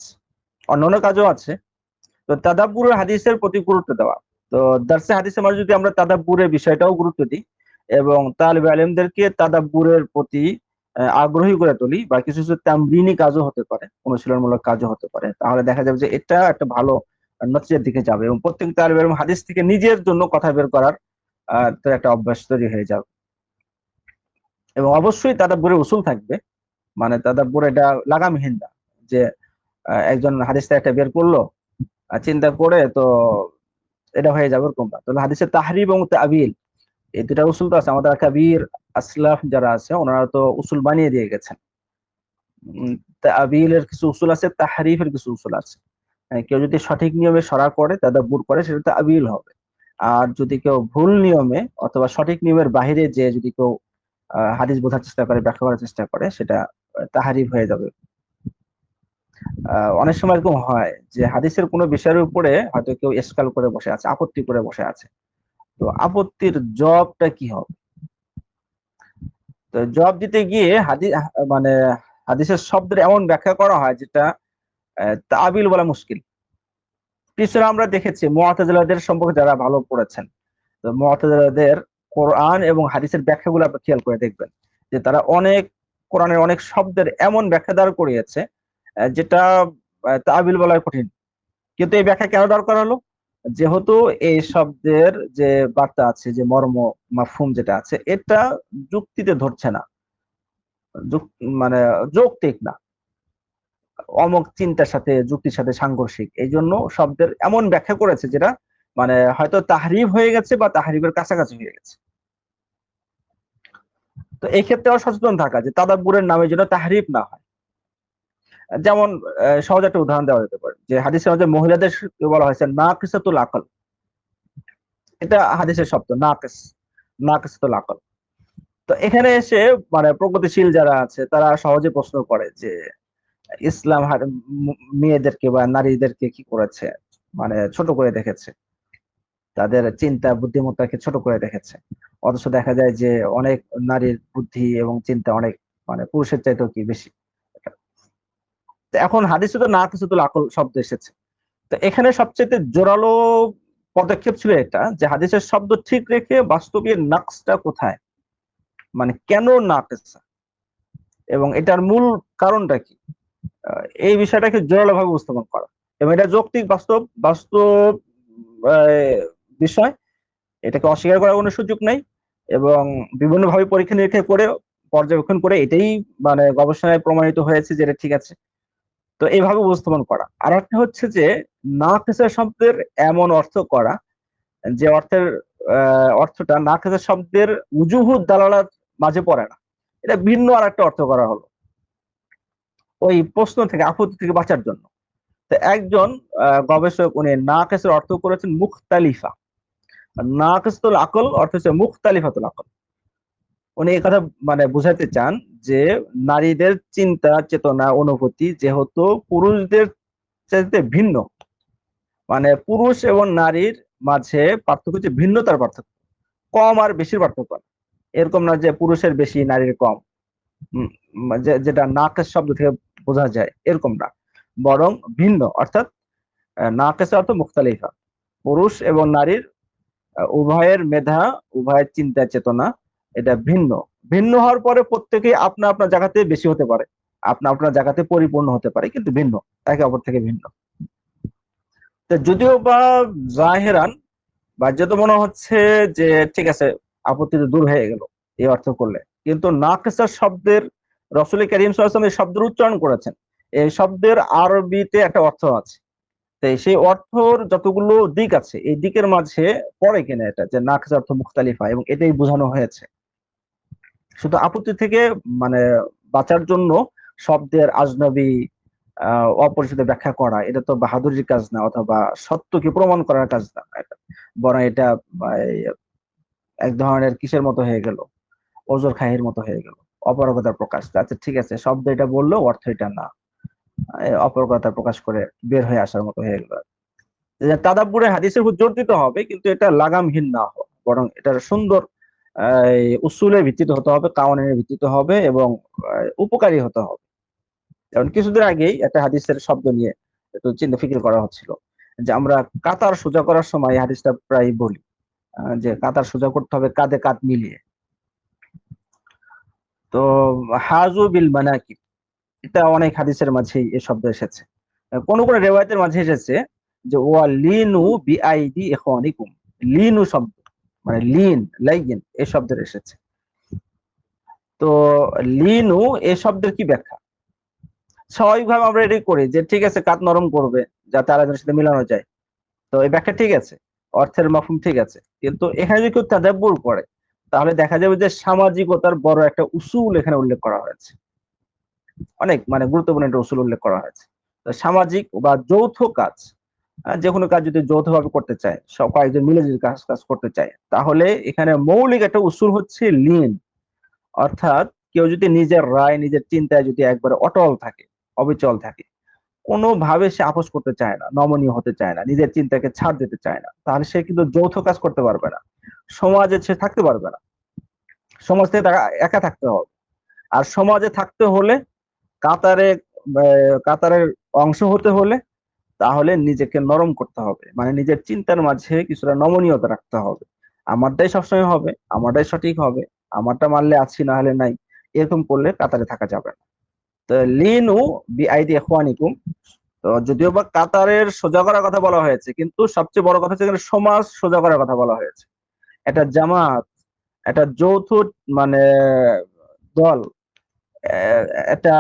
অন্যান্য কাজও আছে। তো তাদাব্বুরের হাদিসের প্রতি গুরুত্ব দেওয়া। তো দার্সে হাদিসের মাঝে যদি আমরা তাদাব্বুরের বিষয়টাও গুরুত্ব দিই এবং তালিবে আলেমদেরকে তাদাব্বুরের প্রতি আগ্রহী করে তুলি, বা কিছু কিছু তামরিনী কাজও হতে পারে, অনুশীলনমূলক কাজও হতে পারে, তাহলে দেখা যাবে যে এটা একটা ভালো নতিজার দিকে যাবে এবং প্রত্যেক তালিবে আলেম হাদিস থেকে নিজের জন্য কথা বের করার তো একটা অভ্যাস তৈরি হয়ে যাবে। এবং অবশ্যই তাদাব্বুরের উসুল থাকবে, মানে তাদাব্বুর এটা লাগামহীন না যে একজন হাদিস থেকে একটা বের করলো, চিন্তা করে তো এটা হয়ে যাবে এরকম না। তবে হাদিসের তাহরিব এবং তাবিল, এই দুটা উসুল তো আছে। আমাদের কাবির আসলাফ যারা আছে ওনারা তো উসুল বানিয়ে দিয়ে গেছেন। তাবিলের কিছু উসুল আছে, তাহরিফের কিছু উসুল আছে। কেউ যদি সঠিক নিয়মে সরা করে, তাদাব্বুর করে, সেটা তাবিল হবে। আর যদি কেউ ভুল নিয়মে অথবা সঠিক নিয়মের বাহিরে যে যদি কেউ হাদিস বোঝার চেষ্টা করে, ব্যাখ্যা করার চেষ্টা করে, সেটা তাহারিফ হয়ে যাবে। অনেক সময় এরকম হয় যে হাদিসের কোনো বিষয়ের উপরে হয়তো কেউ এসকাল করে বসে আছে, আপত্তি করে বসে আছে, তো আপত্তির জবাবটা কি হবে। তো জবাব দিতে গিয়ে মানে হাদিসের শব্দের এমন ব্যাখ্যা করা হয় যেটা তাবিল বলা মুশকিল। পিছনে আমরা দেখেছি মুআতাজিলাদের সম্পর্কে যারা ভালো পড়েছেন, তো মুআতাজিলাদের কোরআন এবং হাদিসের ব্যাখ্যাগুলো আপনি খেয়াল করে দেখবেন যে তারা অনেক কোরআনের অনেক শব্দের এমন ব্যাখ্যা দাঁড় করিয়েছে যেটা তাবিল বলা কঠিন। কিন্তু এই ব্যাখ্যা কেন দরকার হলো, যেহেতু এই শব্দের যে বার্তা আছে, যে মর্ম মাফহুম যেটা আছে, এটা যুক্তিতে ধরছে না, মানে যৌক্তিক না, অমুক চিন্তার সাথে যুক্তির সাথে সাংঘর্ষিক, এই জন্য শব্দের এমন ব্যাখ্যা করেছে যেটা মানে হয়তো তাহরিফ হয়ে গেছে বা তাহরিফের কাছাকাছি হয়ে গেছে। তো এই ক্ষেত্রেও সচেতন থাকা যে তাদাব্বুরের নামে যেন তাহরিফ না হয়। যেমন সহজ একটা উদাহরণ দেওয়া যেতে পারে যে হাদিসের মধ্যে মহিলাদের বলা হয়েছে নাকিসাতুল আকল, এটা হাদিসের শব্দ নাকিস, নাকিসাতুল আকল। তো এখানে এসে মানে প্রগতিশীল যারা আছে তারা সহজে প্রশ্ন করে যে ইসলাম মেয়েদেরকে বা নারীদেরকে কি করেছে, মানে ছোট করে দেখেছে, তাদের চিন্তা বুদ্ধিমত্তাকে ছোট করে দেখেছে। অথচ দেখা যায় যে অনেক নারীর বুদ্ধি এবং চিন্তা অনেক মানে পুরুষের চাইতেও কি বেশি। তো এখন হাদিসে তো না কিছু তো আকল শব্দ এসেছে, তো এখানে সবচেয়ে জোরালো পদক্ষেপ ছিল এটা যে হাদিসের শব্দ ঠিক রেখে বাস্তবে নাকসটা কোথায়, মানে কেন নাকস এবং এটার মূল কারণটা কি। এই বিষয়টাকে জোরালোভাবে উপস্থাপন করা, এবং এটা যৌক্তিক বাস্তব বাস্তব আহ, বিষয়, এটাকে অস্বীকার করার কোনো সুযোগ নেই। এবং বিভিন্নভাবে পরীক্ষা নিরীক্ষা করে পর্যবেক্ষণ করে এটাই মানে গবেষণায় প্রমাণিত হয়েছে যে এটা ঠিক আছে। তো এইভাবে উপস্থাপন করা। আর একটা হচ্ছে যে নাকিসা শব্দের এমন অর্থ করা যে অর্থের অর্থটা নাকিসা শব্দের উজুহুদ দালালাত মাঝে পড়ে না, এটা ভিন্ন আর একটা অর্থ করা হলো ওই প্রশ্ন থেকে, আপত্তি থেকে বাঁচার জন্য। তো একজন গবেষক উনি নাকিসের অর্থ করেছেন মুখতালিফা। নাকিসুল আকল অর্থ হচ্ছে মুখতালিফাতুল আকল। উনি এই কথা মানে বুঝাতে চান যে নারীদের চিন্তা চেতনা অনুভূতি যেহেতু পুরুষদের চাইতে ভিন্ন, মানে পুরুষ এবং নারীর মাঝে পার্থক্য হচ্ছে ভিন্নতার পার্থক্য, কম আর বেশির পার্থক্য না। এরকম না যে পুরুষের বেশি নারীর কম, যেটা নাকেশ শব্দ থেকে বোঝা যায়, এরকম না। বরং ভিন্ন, অর্থাৎ নাকেশ অর্থ মুখতালিফা, পুরুষ এবং নারীর উভয়ের মেধা, উভয়ের চিন্তা চেতনা এটা ভিন্ন। ভিন্ন হওয়ার পরে প্রত্যেকেই আপনা আপনার জায়গাতে বেশি হতে পারে, আপনা আপনার জায়গাতে পরিপূর্ণ হতে পারে, কিন্তু ভিন্ন, একে অপর থেকে ভিন্ন। তো যদিও বা জাহেরান বাহ্যত মনে হচ্ছে যে ঠিক আছে, আপত্তি তো দূর হয়ে গেল এই অর্থ করলে, কিন্তু নাকসা শব্দের রসুল করিম সাল্লাল্লাহু আলাইহি ওয়াসাল্লাম এই শব্দের উচ্চারণ করেছেন। এই শব্দের আরবিতে একটা অর্থ আছে। তাই সেই অর্থর যতগুলো দিক আছে এই দিকের মাঝে পড়ে কিনা এটা যে নাকসা অর্থ মুখতালিফা, এবং এটাই বোঝানো হয়েছে। শুধু আপত্তি থেকে মানে বাঁচার জন্য শব্দের আজনবী অপরিচিত ব্যাখ্যা করা এটা তো বাহাদুরির কাজ না, অথবা সত্যকে প্রমাণ করার কাজ না এটা। বরং এটা এই, এক ধরনের কিসের মতো হয়ে গেল, ওজোর খাহির মতো হয়ে গেল, অপারগতার প্রকাশ। আচ্ছা ঠিক আছে, শব্দ এটা বললেও অর্থ এটা না, অপারগতা প্রকাশ করে বের হয়ে আসার মতো হয়ে গেল। তাদাব্বুরে হাদিসের উপর জোর দিতে হবে, কিন্তু এটা লাগামহীন না হয়, বরং এটা সুন্দর উসুলের ভিত্তিতে হতে হবে, কাওয়ানিনের ভিত্তিতে হবে, এবং উপকারী হতে হবে। যেমন কিছুদিন আগেই একটা হাদিসের শব্দ নিয়ে একটু চিন্তা ফিকির করা হচ্ছিল, যে আমরা কাতার সোজা করার সময় এই হাদিসটা প্রায় বলি, যে কাতার সোজা করতে হবে কাঁধে কাঁধ মিলিয়ে। তো হাজু বিল মানাকিব, এটা অনেক হাদিসের মাঝেই এই শব্দ এসেছে। কোন কোন রেওয়ায়তের মাঝে এসেছে যে ওয়া লিনু বিআইদি ইখওয়ানিকুম, লিনু শব্দ মানে লিন লাইন এই শব্দের এসেছে। তো লিনু এই শব্দের কি ব্যাখ্যা? স্বাভাবিকভাবে আমরা এটাই করি যে ঠিক আছে কাঁধ নরম করবে যাতে আরেকজনের সাথে মিলানো যায়। তো এই ব্যাখ্যা ঠিক আছে, অর্থের মাফহুম ঠিক আছে, কিন্তু এখানে যদি কেউ তাদাব্বুর করে তাহলে দেখা যাবে যে সামাজিকতার বড় একটা উসুল এখানে উল্লেখ করা হয়েছে, অনেক মানে গুরুত্বপূর্ণ একটা উসুল উল্লেখ করা হয়েছে। তো সামাজিক বা যৌথ কাজ, যে কোনো কাজ যদি যৌথভাবে করতে চায়, সব কয়েকজন মিলে যদি কাজ কাজ করতে চায়, তাহলে এখানে মৌলিক একটা উসুল হচ্ছে লিন। অর্থাৎ কেউ যদি নিজের রায় নিজের চিন্তায় যদি একবারে অটল থাকে, অবিচল থাকে, কোনোভাবে সে আপোষ করতে চায় না, নমনীয় হতে চায় না, নিজের চিন্তাকে ছাড় দিতে চায় না, তাহলে সে কিন্তু যৌথ কাজ করতে পারবে না, সমাজে সে থাকতে পারবে না। সমাজ থেকে তাকে একা থাকতে হবে। আর সমাজে থাকতে হলে, কাতারে কাতারের অংশ হতে হলে, তাহলে নিজেকে নরম করতে হবে, মানে নিজের চিন্তার মাঝে কিছুটা নমনীয়তা রাখতে হবে। আমারটাই সবসময় হবে, আমারটাই সঠিক হবে, আমারটা মানলে আছি না হলে নাই, এরকম করলে কাতারে থাকা যাবে না। তো লিনু বিআইদি ইখওয়ানিকুম, তো যদিও বা কাতারের সোজা করার কথা বলা হয়েছে, কিন্তু সবচেয়ে বড় কথা হচ্ছে এখানে সমাজ সোজা করার কথা বলা হয়েছে। একটা জামাত, একটা যৌথ মানে দল, আহ, একটা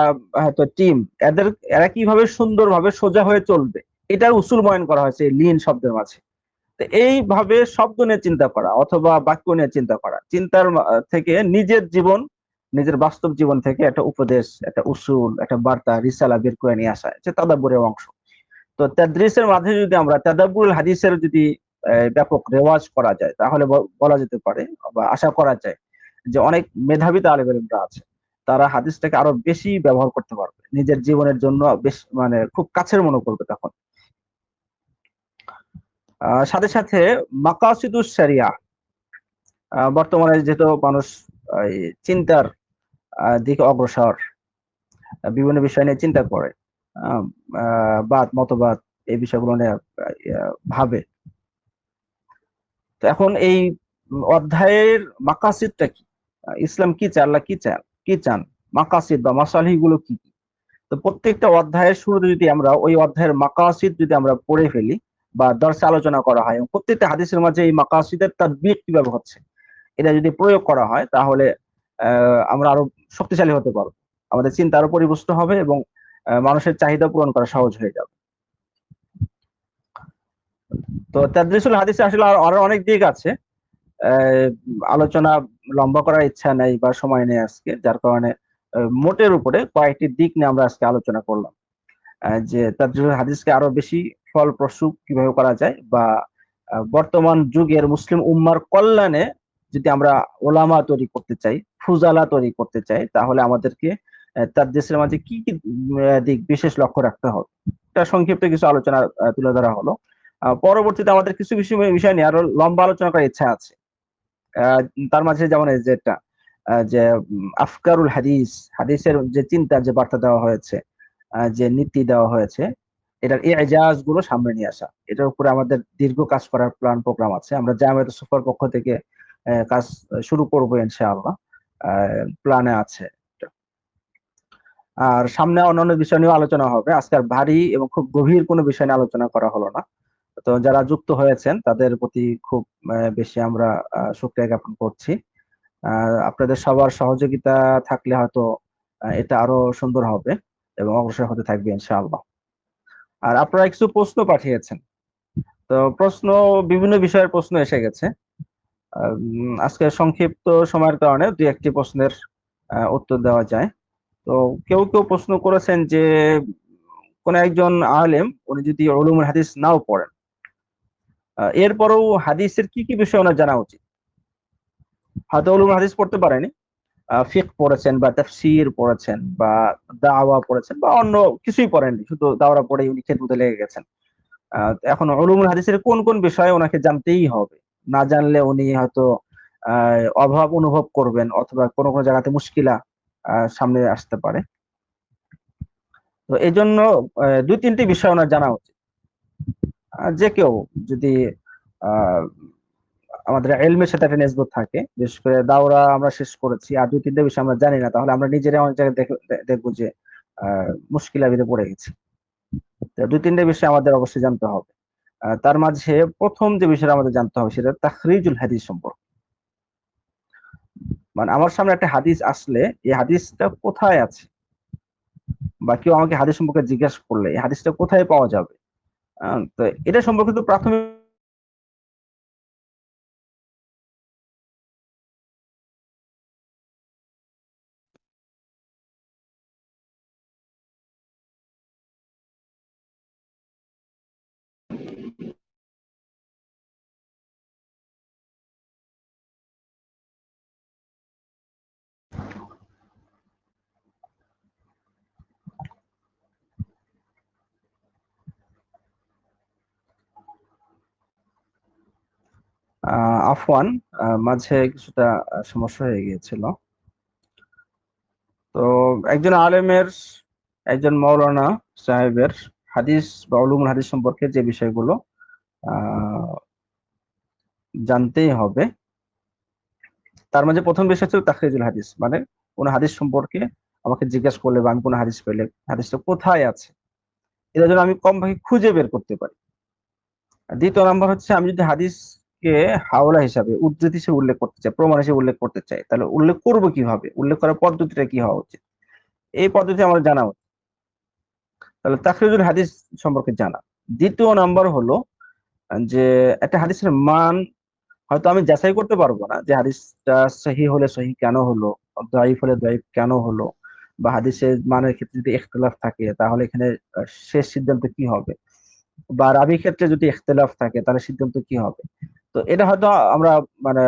হয়তো টিম, এদের এরা কিভাবে সুন্দরভাবে সোজা হয়ে চলবে, এটার উসুল বয়ান করা হয়েছে লিন শব্দের মাঝে। তো এইভাবে শব্দ নিয়ে চিন্তা করা অথবা বাক্য নিয়ে চিন্তা করা, চিন্তার থেকে নিজের জীবন, নিজের বাস্তব জীবন থেকে একটা উপদেশ, একটা উসুল, একটা বার্তা, রিসালা বের করে নিয়ে আসা, যে তাদাব্বুরের অংশ। তো তাদরিসের মাঝে যদি আমরা তাদাব্বুরুল হাদিসের যদি ব্যাপক রেওয়াজ করা যায়, তাহলে বলা যেতে পারে বা আশা করা যায় যে অনেক মেধাবী তালিব ইলমরা আছে, তারা হাদিসটাকে আরো বেশি ব্যবহার করতে পারবে, নিজের জীবনের জন্য বেশ মানে খুব কাছের মনে করবে তখন। সাথে সাথে মাকাসিদুস শরিয়া, বর্তমানে যেহেতু মানুষ এই চিন্তার দিকে অগ্রসর, বিভিন্ন বিষয় নিয়ে চিন্তা করে, আহ, বাদ মতবাদ এই বিষয়গুলো নিয়ে ভাবে। তো এখন এই অধ্যায়ের মাকাসিদটা কি, ইসলাম কি চায়, আল্লাহ কি চান, কি চান, মাকাসিদ বা মাসালিহ গুলো কি কি, তো প্রত্যেকটা অধ্যায়ের শুরুতে যদি আমরা ওই অধ্যায়ের মাকাসিদ যদি আমরা পড়ে ফেলি বা দর্শে আলোচনা করা হয়, এবং প্রত্যেকটা হাদিসের মাঝে এই মাকাসিদের তাদবিক কিভাবে হচ্ছে এটা যদি প্রয়োগ করা হয়, তাহলে আমরা আরো শক্তিশালী হতে পারবো, আমাদের চিন্তা আরো পরিপুষ্ট হবে এবং মানুষের চাহিদা পূরণ করা সহজ হয়ে যাবে। তো তাদরিসুল হাদিসে আসলে আরো অনেক দিক আছে। আহ, আলোচনা লম্বা করার ইচ্ছা নেই বা সময় নেই আজকে, যার কারণে মোটের উপরে কয়েকটি দিক নিয়ে আমরা আজকে আলোচনা করলাম। যে তাদরিসুল হাদিসকে আরো বেশি ফলপ্রসূ কিভাবে করা যায়, বা বর্তমান যুগের মুসলিম উম্মার কল্যাণে যদি আমরা ওলামা তৈরি করতে চাই, ফুজালা তৈরি করতে চাই, তাহলে আমাদেরকে তাদরিসের মাঝে কি কি দিক বিশেষ লক্ষ্য রাখতে হবে, এটা সংক্ষিপ্ত কিছু আলোচনা তুলে ধরা হলো। পরবর্তীতে আমাদের কিছু বিষয় নিয়ে আরো লম্বা আলোচনা করার ইচ্ছা আছে। আহ, তার মাঝে যেমন এই যে একটা যে আফকারুল হাদিস, হাদিসের যে চিন্তার যে বার্তা দেওয়া হয়েছে, যে নীতি দেওয়া হয়েছে, এটার এজাজ গুলো সামনে নিয়ে আসা, এটার উপরে আমাদের দীর্ঘ কাজ করার প্ল্যান প্রোগ্রাম আছে। আমরা জামায়াত সুফার পক্ষ থেকে কাজ শুরু করবো ইনশাআল্লাহ, প্ল্যানে আছে। আর সামনে অন্যান্য বিষয় নিয়ে আলোচনা হবে। আজকে আর ভারী এবং খুব গভীর কোনো বিষয় নিয়ে আলোচনা করা হলো না। তো যারা যুক্ত হয়েছেন তাদের প্রতি খুব বেশি আমরা শুকরিয়া জ্ঞাপন করছি। আপনাদের সবার সহযোগিতা থাকলে হয়তো এটা আরো সুন্দর হবে এবং অগ্রসর হতে থাকবে ইনশাআল্লাহ। আর আপনারা কিছু প্রশ্ন পাঠিয়েছেন, তো প্রশ্ন, বিভিন্ন বিষয়ের প্রশ্ন এসে গেছে। আজকে সংক্ষিপ্ত সময়ের কারণে দুই একটি প্রশ্নের উত্তর দেওয়া যায়। তো কেউ কেউ প্রশ্ন করেছেন যে কোন একজন আলেম উনি যদি উলুমুল হাদিস নাও পড়েন, এরপরেও হাদিসের কি কি বিষয় ওনার জানা উচিত। হয়তো উলুমুল হাদিস পড়তে পারেনি, ফিকহ পড়েছেন বা তাফসীর পড়েছেন বা দাওয়া পড়েছেন বা অন্য কিছুই পড়েননি, শুধু দাওয়া পড়ে উনি খেদমতে লেগে গেছেন। এখন উলুমুল হাদিসের কোন কোন বিষয়ে ওনাকে জানতেই হবে, না জানলে উনি হয়তো অভাব অনুভব করবেন, অথবা কোনো কোনো জায়গাতে মুশকিলা সামনে আসতে পারে। তো এই জন্য দুই তিনটি বিষয় ওনার জানা উচিত। যে কেউ যদি আহ আমাদের এলমের সাথে একটা নিসবত থাকে, বিশেষ করে দাওরা আমরা শেষ করেছি আর দুই তিনটে বিষয় আমরা জানি না, তাহলে আমরা নিজেরাই অনেক জায়গায় দেখবো যে মুশকিলের ভিতরে পড়ে গেছি। তো দুই তিনটে বিষয় আমাদের অবশ্যই জানতে হবে। তার মাঝে প্রথম যে বিষয়টা আমাদের জানতে হবে সেটা তাখরিজুল হাদিস সম্পর্কে। মানে আমার সামনে একটা হাদিস আসলে এই হাদিসটা কোথায় আছে, বা কেউ আমাকে হাদিস সম্পর্কে জিজ্ঞাসা করলে এই হাদিসটা কোথায় পাওয়া যাবে, তো এটা সম্পর্কে তো প্রাথমিক আফওয়ান, মাঝে কিছুটা সমস্যা হয়ে গিয়েছিল। তো একজন আলেমের, একজন মাওলানা সাহেবের হাদিস বা উলুমুল হাদিস সম্পর্কে যে বিষয়গুলো আহ জানতেই হবে, তার মাঝে প্রথম বিষয় ছিল তাখরিজুল হাদিস, মানে কোন হাদিস সম্পর্কে আমাকে জিজ্ঞাসা করলে বা আমি কোন হাদিস পেলে হাদিসটা কোথায় আছে, এটা যেন আমি কম ভাগে খুঁজে বের করতে পারি। আর দ্বিতীয় নাম্বার হচ্ছে, আমি যদি হাদিসকে হাওলা হিসাবে, উদ্ধৃতি হিসেবে উল্লেখ করতে চাই, প্রমাণ হিসেবে উল্লেখ করতে চাই, তাহলে উল্লেখ করব কিভাবে, উল্লেখ করার পদ্ধতিটা কি হওয়া উচিত, এই পদ্ধতি আমার জানা উচিত। তাহলে তাখরিজুল হাদিস সম্পর্কে জানা। দ্বিতীয় নাম্বার হলো যে একটা হাদিসের মান হয়তো আমি যাচাই করতে পারবো না যে হাদিসটা সহি হলে সহি কেন হলো, দাইফ হলে দাইফ কেন হলো, বা হাদিসের মানের ক্ষেত্রে যদি ইখতিলাফ থাকে তাহলে এখানে শেষ সিদ্ধান্ত কি হবে, বা রাবি ক্ষেত্রে যদি ইখতিলাফ থাকে তাহলে সিদ্ধান্ত কি হবে। তো এটা হয়তো আমরা মানে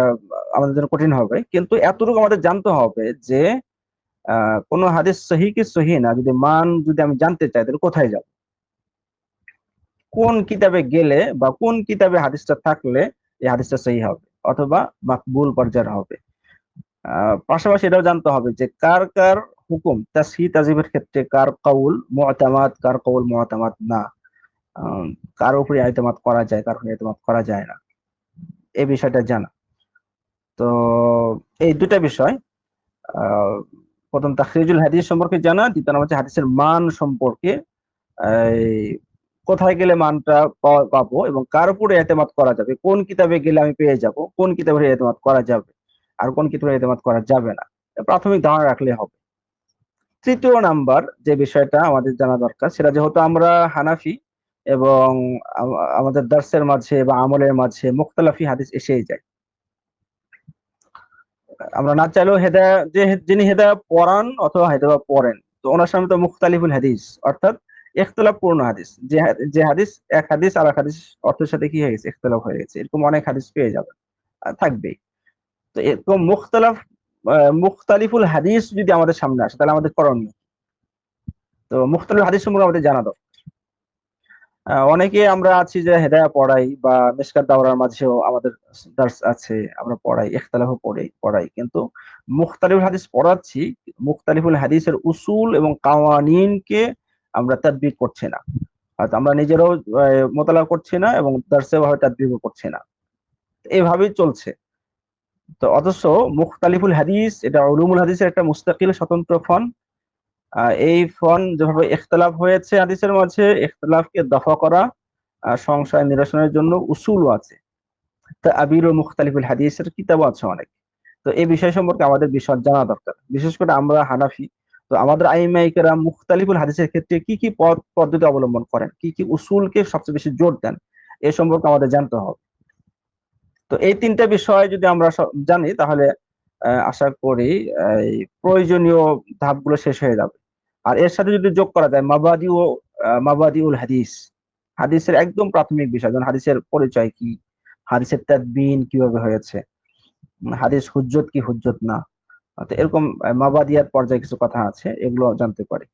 আমাদের জন্য কঠিন হবে, কিন্তু এতটুকু আমাদের জানতে হবে যে কোন হাদিস সহি কি সহি না, যদি মান যদি আমি জানতে চাই তাহলে কোথায় যাব, কোন কিতাবে গেলে বা কোন কিতাবে হাদিসটা থাকলে এই হাদিসটা সহি হবে অথবা মাকবুল পর্যায়ের হবে। পাশাপাশি এটাও জানতে হবে যে কার কার হুকুম তাসহিহ তাজিবের ক্ষেত্রে কার কওল মুতামাদ, কার কওল মুতামাদ না, আহ, কার উপরে ইতিমাদ করা যায়, কার উপরে ইতিমাদ করা যায় না, এই বিষয়টা জানা। তো এই দুটা বিষয়, প্রথম তাখরিজুল হাদিস সম্পর্কে জানা, দ্বিতীয় নাম্বার হচ্ছে হাদিসের মান সম্পর্কে, এই কোথায় গেলে মানটা পাবো এবং কার উপরে এতেমাদ করা যাবে, কোন কিতাবে গেলে আমি পেয়ে যাব, কোন কিতাবে এতেমাদ করা যাবে আর কোন কিতাবে এতেমাদ করা যাবে না, প্রাথমিক ধারণা রাখলে হবে। তৃতীয় নাম্বার যে বিষয়টা আমাদের জানা দরকার, সেটা যেহেতু আমরা হানাফি এবং আমাদের দার্সের মাঝে বা আমলের মাঝে মুখতালাফি হাদিস এসেই যায়। আমরা না চাইলেও হেদায়া, যে যিনি হেদায়া পড়ান অথবা হেদায়া পড়েন, তো ওনার সামনে তো মুখতালিফুল হাদিস অর্থাৎ ইখতিলাফপূর্ণ হাদিস, যে হাদিস এক হাদিস আর এক হাদিস অর্থের সাথে কি হয়ে গেছে, ইখতিলাফ হয়ে গেছে, এরকম অনেক হাদিস পেয়ে যাবেন, থাকবেই। তো এরকম মুখতালিফুল হাদিস যদি আমাদের সামনে আসে তাহলে আমাদের করণীয়, তো মুখতালিফ হাদিস সম্পর্কে আমাদের জানা দরকার। অনেকে আমরা আছি যে হেদায়া পড়াই বা মিশকাত দাওরার মাঝেও আমাদের দার্স আছে, আমরা পড়াই, ইখতিলাফও পড়াই, কিন্তু মুখতালিফুল হাদিস পড়াচ্ছি, মুখতালিফুল হাদিসের উসুল এবং কাওয়ানিনকে আমরা তাদবিক করছি না, হয়তো আমরা নিজেরাও মোতালা করছি না এবং দার্সেও হয়তো তাদবিকও করছি না, এইভাবেই চলছে। তো অথচ মুখতালিফুল হাদিস এটা উলুমুল হাদিসের একটা মুস্তাকিল স্বতন্ত্র ফন। এই ফন যেভাবে ইখতিলাফ হয়েছে হাদিসের মাঝে, ইখতিলাফকে দফা করা, সংশয় নিরসনের জন্য উসুলও আছে, তাবির ও মুখতালিফুল হাদিসের কিতাবও আছে অনেক। তো এই বিষয় সম্পর্কে আমাদের বিশদ জানা দরকার, বিশেষ করে আমরা হানাফি, তো আমাদের আইমায়ে কেরাম মুখতালিফুল হাদিসের ক্ষেত্রে কি কি পদ্ধতি অবলম্বন করেন, কি কি উসুলকে সবচেয়ে বেশি জোর দেন, এ সম্পর্কে আমাদের জানতে হবে। তো এই তিনটা বিষয় যদি আমরা জানি তাহলে আশা করি এই প্রয়োজনীয় ধাপগুলো শেষ হয়ে যাবে। আর এর সাথে যদি যোগ করা যায় মাবাদিউল হাদিস, হাদিসের একদম প্রাথমিক বিষয়, যেমন হাদিসের পরিচয় কি, হাদিসের তাদবিন কিভাবে হয়েছে, হাদিস হুজ্জত কি হুজ্জত না, তো এরকম মাবাদিয়াত পর্যায়ে কিছু কথা আছে, এগুলো জানতে পারি।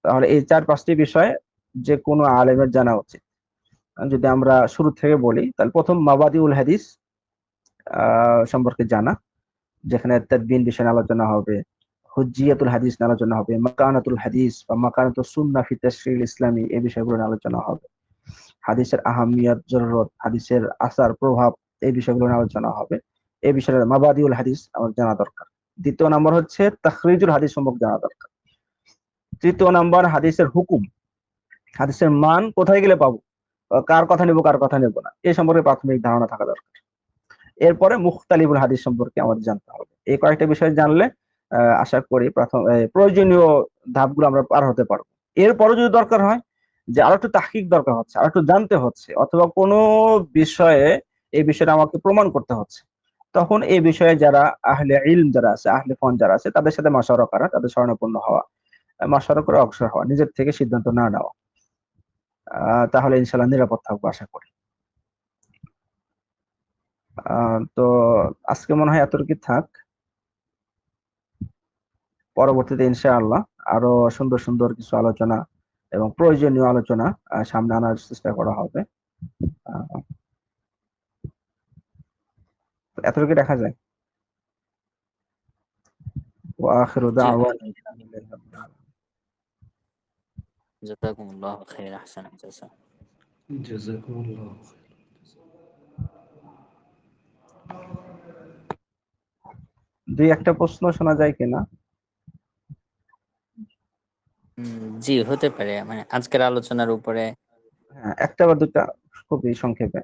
তাহলে এই 4-5টি বিষয় যে কোনো আলেমের জানা উচিত। যদি আমরা শুরু থেকে বলি তাহলে প্রথম মাবাদিউল হাদিস সম্পর্কে জানা, যেখানে তাদবিন বিষয়ে আলোচনা হবে, হুজ্জিয়াতুল হাদিস নিয়ে আলোচনা হবে, মাকানাতুল হাদিস বা মাকানাতুস সুন্নাহ ফি তাশরিল ইসলামী, এই বিষয়গুলো নিয়ে আলোচনা হবে, হাদিসের আহমিয়ত জরুরত, হাদিসের আসার প্রভাব, এই বিষয়গুলো নিয়ে আলোচনা হবে। এই বিষয়ে মাবাদিউল হাদিস আমার জানা দরকার। দ্বিতীয় নাম্বার হচ্ছে তাখরিজুল হাদিস সম্পর্কে জানা দরকার। তৃতীয় নাম্বার হাদিসের হুকুম, হাদিসের মান কোথায় গেলে পাবো, কার কথা নেব কার কথা নেব না, এই সম্পর্কে প্রাথমিক ধারণা থাকা দরকার। এরপরে মুখতালিফুল হাদিস সম্পর্কে আমাদের জানতে হবে। এই কয়েকটা বিষয় জানলে আশা করি প্রয়োজনীয় ধাপগুলো আমরা পার হতে পারবো। এরপরে যদি দরকার হয় যে আরো একটু তাহকিক দরকার হচ্ছে, আরো একটু জানতে হচ্ছে, অথবা কোনো বিষয়ে এই বিষয়টা আমাকে প্রমাণ করতে হচ্ছে, তখন এই বিষয়ে যারা আহলে ইলম যারা আছে, আহলে ফন যারা আছে, তাদের সাথে মাশওয়ারা করা, তাদের শরণাপন্ন হওয়া, মাশওয়ারা করে অগ্রসর হওয়া, নিজের থেকে সিদ্ধান্ত না নেওয়া, তাহলে ইনশাল্লাহ নিরাপদ থাকবো আশা করি। তো আজকে মনে হয় এতটুকু থাক, পরবর্তীতে ইনশাআল্লাহ আরো সুন্দর সুন্দর কিছু আলোচনা এবং প্রয়োজনীয় আলোচনা সামনে আনার চেষ্টা করা হবে। এতটুকু দেখা যায়। وآخر জি ভাই, دعوانا জাযাকুমুল্লাহু খাইর, আহসান জাযা। জাযাকুমুল্লাহ। দুই একটা প্রশ্ন শোনা যায় কিনা? জি, হতে পারে, মানে আজকের আলোচনার উপরে। হ্যাঁ, একটা বা দুটা, খুবই সংক্ষেপে।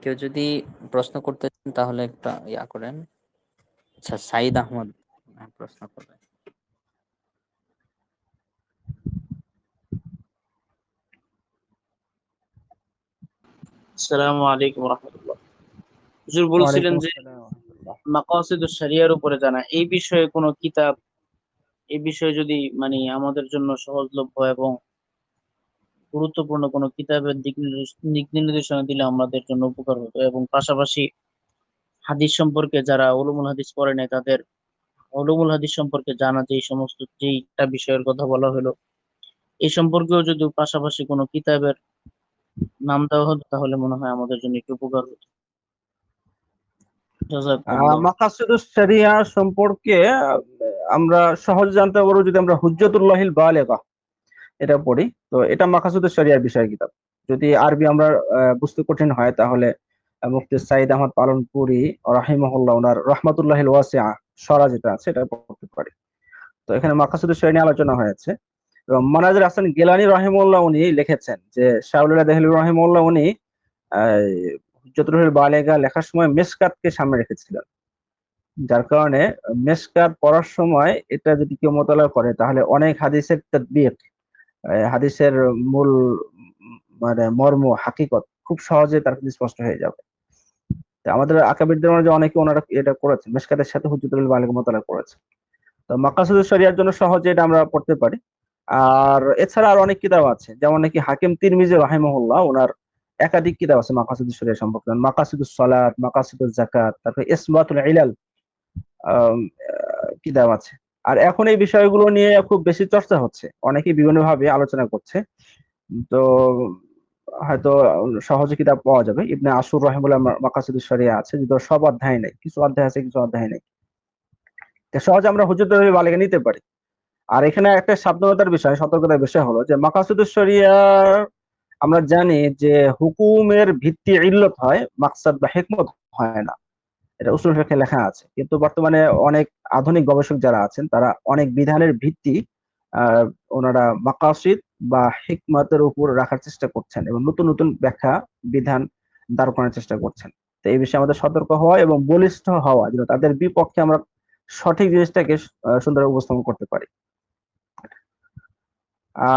কেউ যদি প্রশ্ন করতে চান তাহলে একটা ইয়া করেন। আচ্ছা, সাইদ আহমদ প্রশ্ন করবেন। আসসালামু আলাইকুম রাহমাতুল্লাহ। হুজুর বলছিলেন ওয়ালাইকুম যে আসসালাম ওয়া রাহমাতুল্লাহ। মাকাসিদুশ শরিয়ার উপরে জানা, এই বিষয়ে কোনো কিতাব, এই বিষয়ে যদি মানে আমাদের জন্য সহজলভ্য এবং গুরুত্বপূর্ণ কোনো কিতাবের দিক নির্দেশনা দিলে আমাদের জন্য উপকার হতো, এবং পাশাপাশি হাদিস সম্পর্কে যারা উলুমুল হাদিস পড়ে নেয় তাদের উলুমুল হাদিস সম্পর্কে জানা, যে এই সমস্ত যেইটা বিষয়ের কথা বলা হলো এই সম্পর্কেও যদি পাশাপাশি কোনো কিতাবের নাম দেওয়া হতো তাহলে মনে হয় আমাদের জন্য একটু উপকার হতো। জাযাকুমুল্লাহ। মাকাসিদুস শরিয়া সম্পর্কে আমরা সহজ জানতে পারবো যদি আমরা হুজ্জাতুল্লাহিল বালিগা এটা পড়ি। তো এটা মাকাসিদুস শরিয়ার বিষয় কিতাব। যদি আরবি আমরা বুঝতে কঠিন হয় তাহলে মুফতি সাইদ আহমদ পালনপুরি রাহিমাহুল্লাহ ওনার রহমাতুল্লাহিল ওয়াসিআ সরা যেটা আছে এটা পড়তে পারি। তো এখানে মাকাসিদুস শরিয়া নিয়ে আলোচনা হয়েছে এবং মানাজুর হাসান গিলানী রাহিমাহুল্লাহ উনি লিখেছেন যে শাউলুল্লাহ দেহলভী রাহিমাহুল্লাহ উনি হুজ্জাতুল বালেগা লেখার সময় মিশকাতকে সামনে রেখেছিলেন, যার কারণে মিশকাত পড়ার সময় এটা যদি কেউ মোতালা করে তাহলে অনেক হাদিসের তাদবিক, হাদিসের মূল মানে মর্ম হাকিকত খুব সহজে তার কাছে স্পষ্ট হয়ে যাবে। তো আমাদের আকাবিরদের মধ্যে অনেকে ওনারা এটা করেছেন, মিশকাতের সাথে হুজ্জাতুল বালেগা মোতালা করেছে। তো মাকাসিদুস শরিয়ার জন্য সহজে এটা আমরা পড়তে পারি। আর এছাড়া আর অনেক কিতাব আছে, যেমন নাকি হাকিম তিরমিজি রাহিমাহুল্লাহ ওনার একাধিক কিতাব আছে মাকাসিদুস শরিয়া সম্পর্কে, মাকাসিদুস সালাত, মাকাসিদুস যাকাত, তারপরে ইসবাতুল ইলাল কিতাব আছে। আর এখন এই বিষয়গুলো নিয়ে খুব বেশি চর্চা হচ্ছে, অনেকেই বিভিন্ন ভাবে আলোচনা করছে। তো হয়তো সহজে কিতাব পাওয়া যাবে, ইবনে আশুর রাহিমাহুল্লাহ মাকাসিদুস শরিয়া আছে, যদিও সব অধ্যায় নেই, কিছু অধ্যায় আছে কিছু অধ্যায় নেই। তো সহজে আমরা হুজ্জাতুল বালেগা নিতে পারি। আর এখানে একটা সাবধানতার বিষয়, সতর্কতার বিষয় হলো যে মাকাসিদুস শরিয়া আমরা জানি যে হুকুমের ভিত্তি ইল্লত হয়, মাকসাদ বা হিকমত হয় না, এটা উসুল ফিকহে লেখা আছে। কিন্তু বর্তমানে অনেক আধুনিক গবেষক যারা আছেন তারা অনেক বিধানের ভিত্তি আহ ওনারা মাকাসিদ বা হিকমতের উপর রাখার চেষ্টা করছেন এবং নতুন নতুন ব্যাখ্যা বিধান দাঁড় করানোর চেষ্টা করছেন। তো এই বিষয়ে আমাদের সতর্ক হওয়া এবং বলিষ্ঠ হওয়া, যেন তাদের বিপক্ষে আমরা সঠিক জিনিসটাকে সুন্দর উপস্থাপন করতে পারি।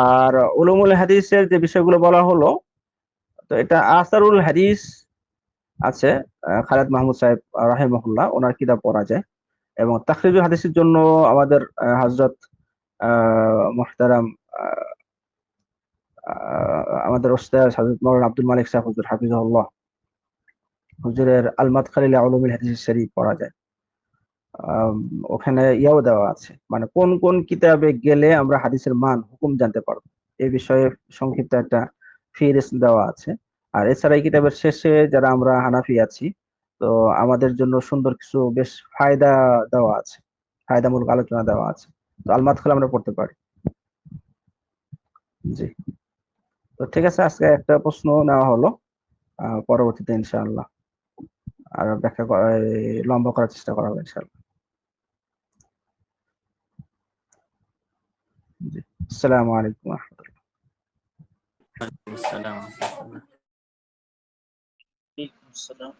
আর উলুমুল হাদিসের যে বিষয়গুলো বলা হলো, তো এটা আসারুল হাদিস আছে, খালেদ মাহমুদ সাহেব রাহিমাহুল্লাহ ওনার কিতাব পড়া যায়। এবং তাখরিজুল হাদিসের জন্য আমাদের হযরত মুহতারাম আমাদের ওস্তাদ হযরত মাওলানা আব্দুল মালিক সাহেব হুজুর হাফিজাহুল্লাহ হুজুরের আল মাদখাল ইলা উলুমিল হাদিস শরীফ পড়া যায়। আম, ওখানে ইয়াও দেওয়া আছে, মানে কোন কোন কিতাবে গেলে আমরা হাদিসের মান হুকুম জানতে পারবো, এই বিষয়ে সংক্ষিপ্ত একটা ফিহরিস্ত দেওয়া আছে। আর এছাড়া এই কিতাবের শেষে যারা আমরা হানাফি আছি, তো আমাদের জন্য সুন্দর কিছু বেশ ফায়দা দেওয়া আছে, ফায়দামূলক আলোচনা দেওয়া আছে। তো আল মাদখাল আমরা পড়তে পারি। জি, তো ঠিক আছে, আজকে একটা প্রশ্ন নেওয়া হলো, পরবর্তীতে ইনশাআল্লাহ আর ব্যাখ্যা লম্বা করার চেষ্টা করা হবে ইনশাআল্লাহ। জি, আসসালামু আলাইকুম। আসসালাম। ওয়ালাইকুম আসসালাম।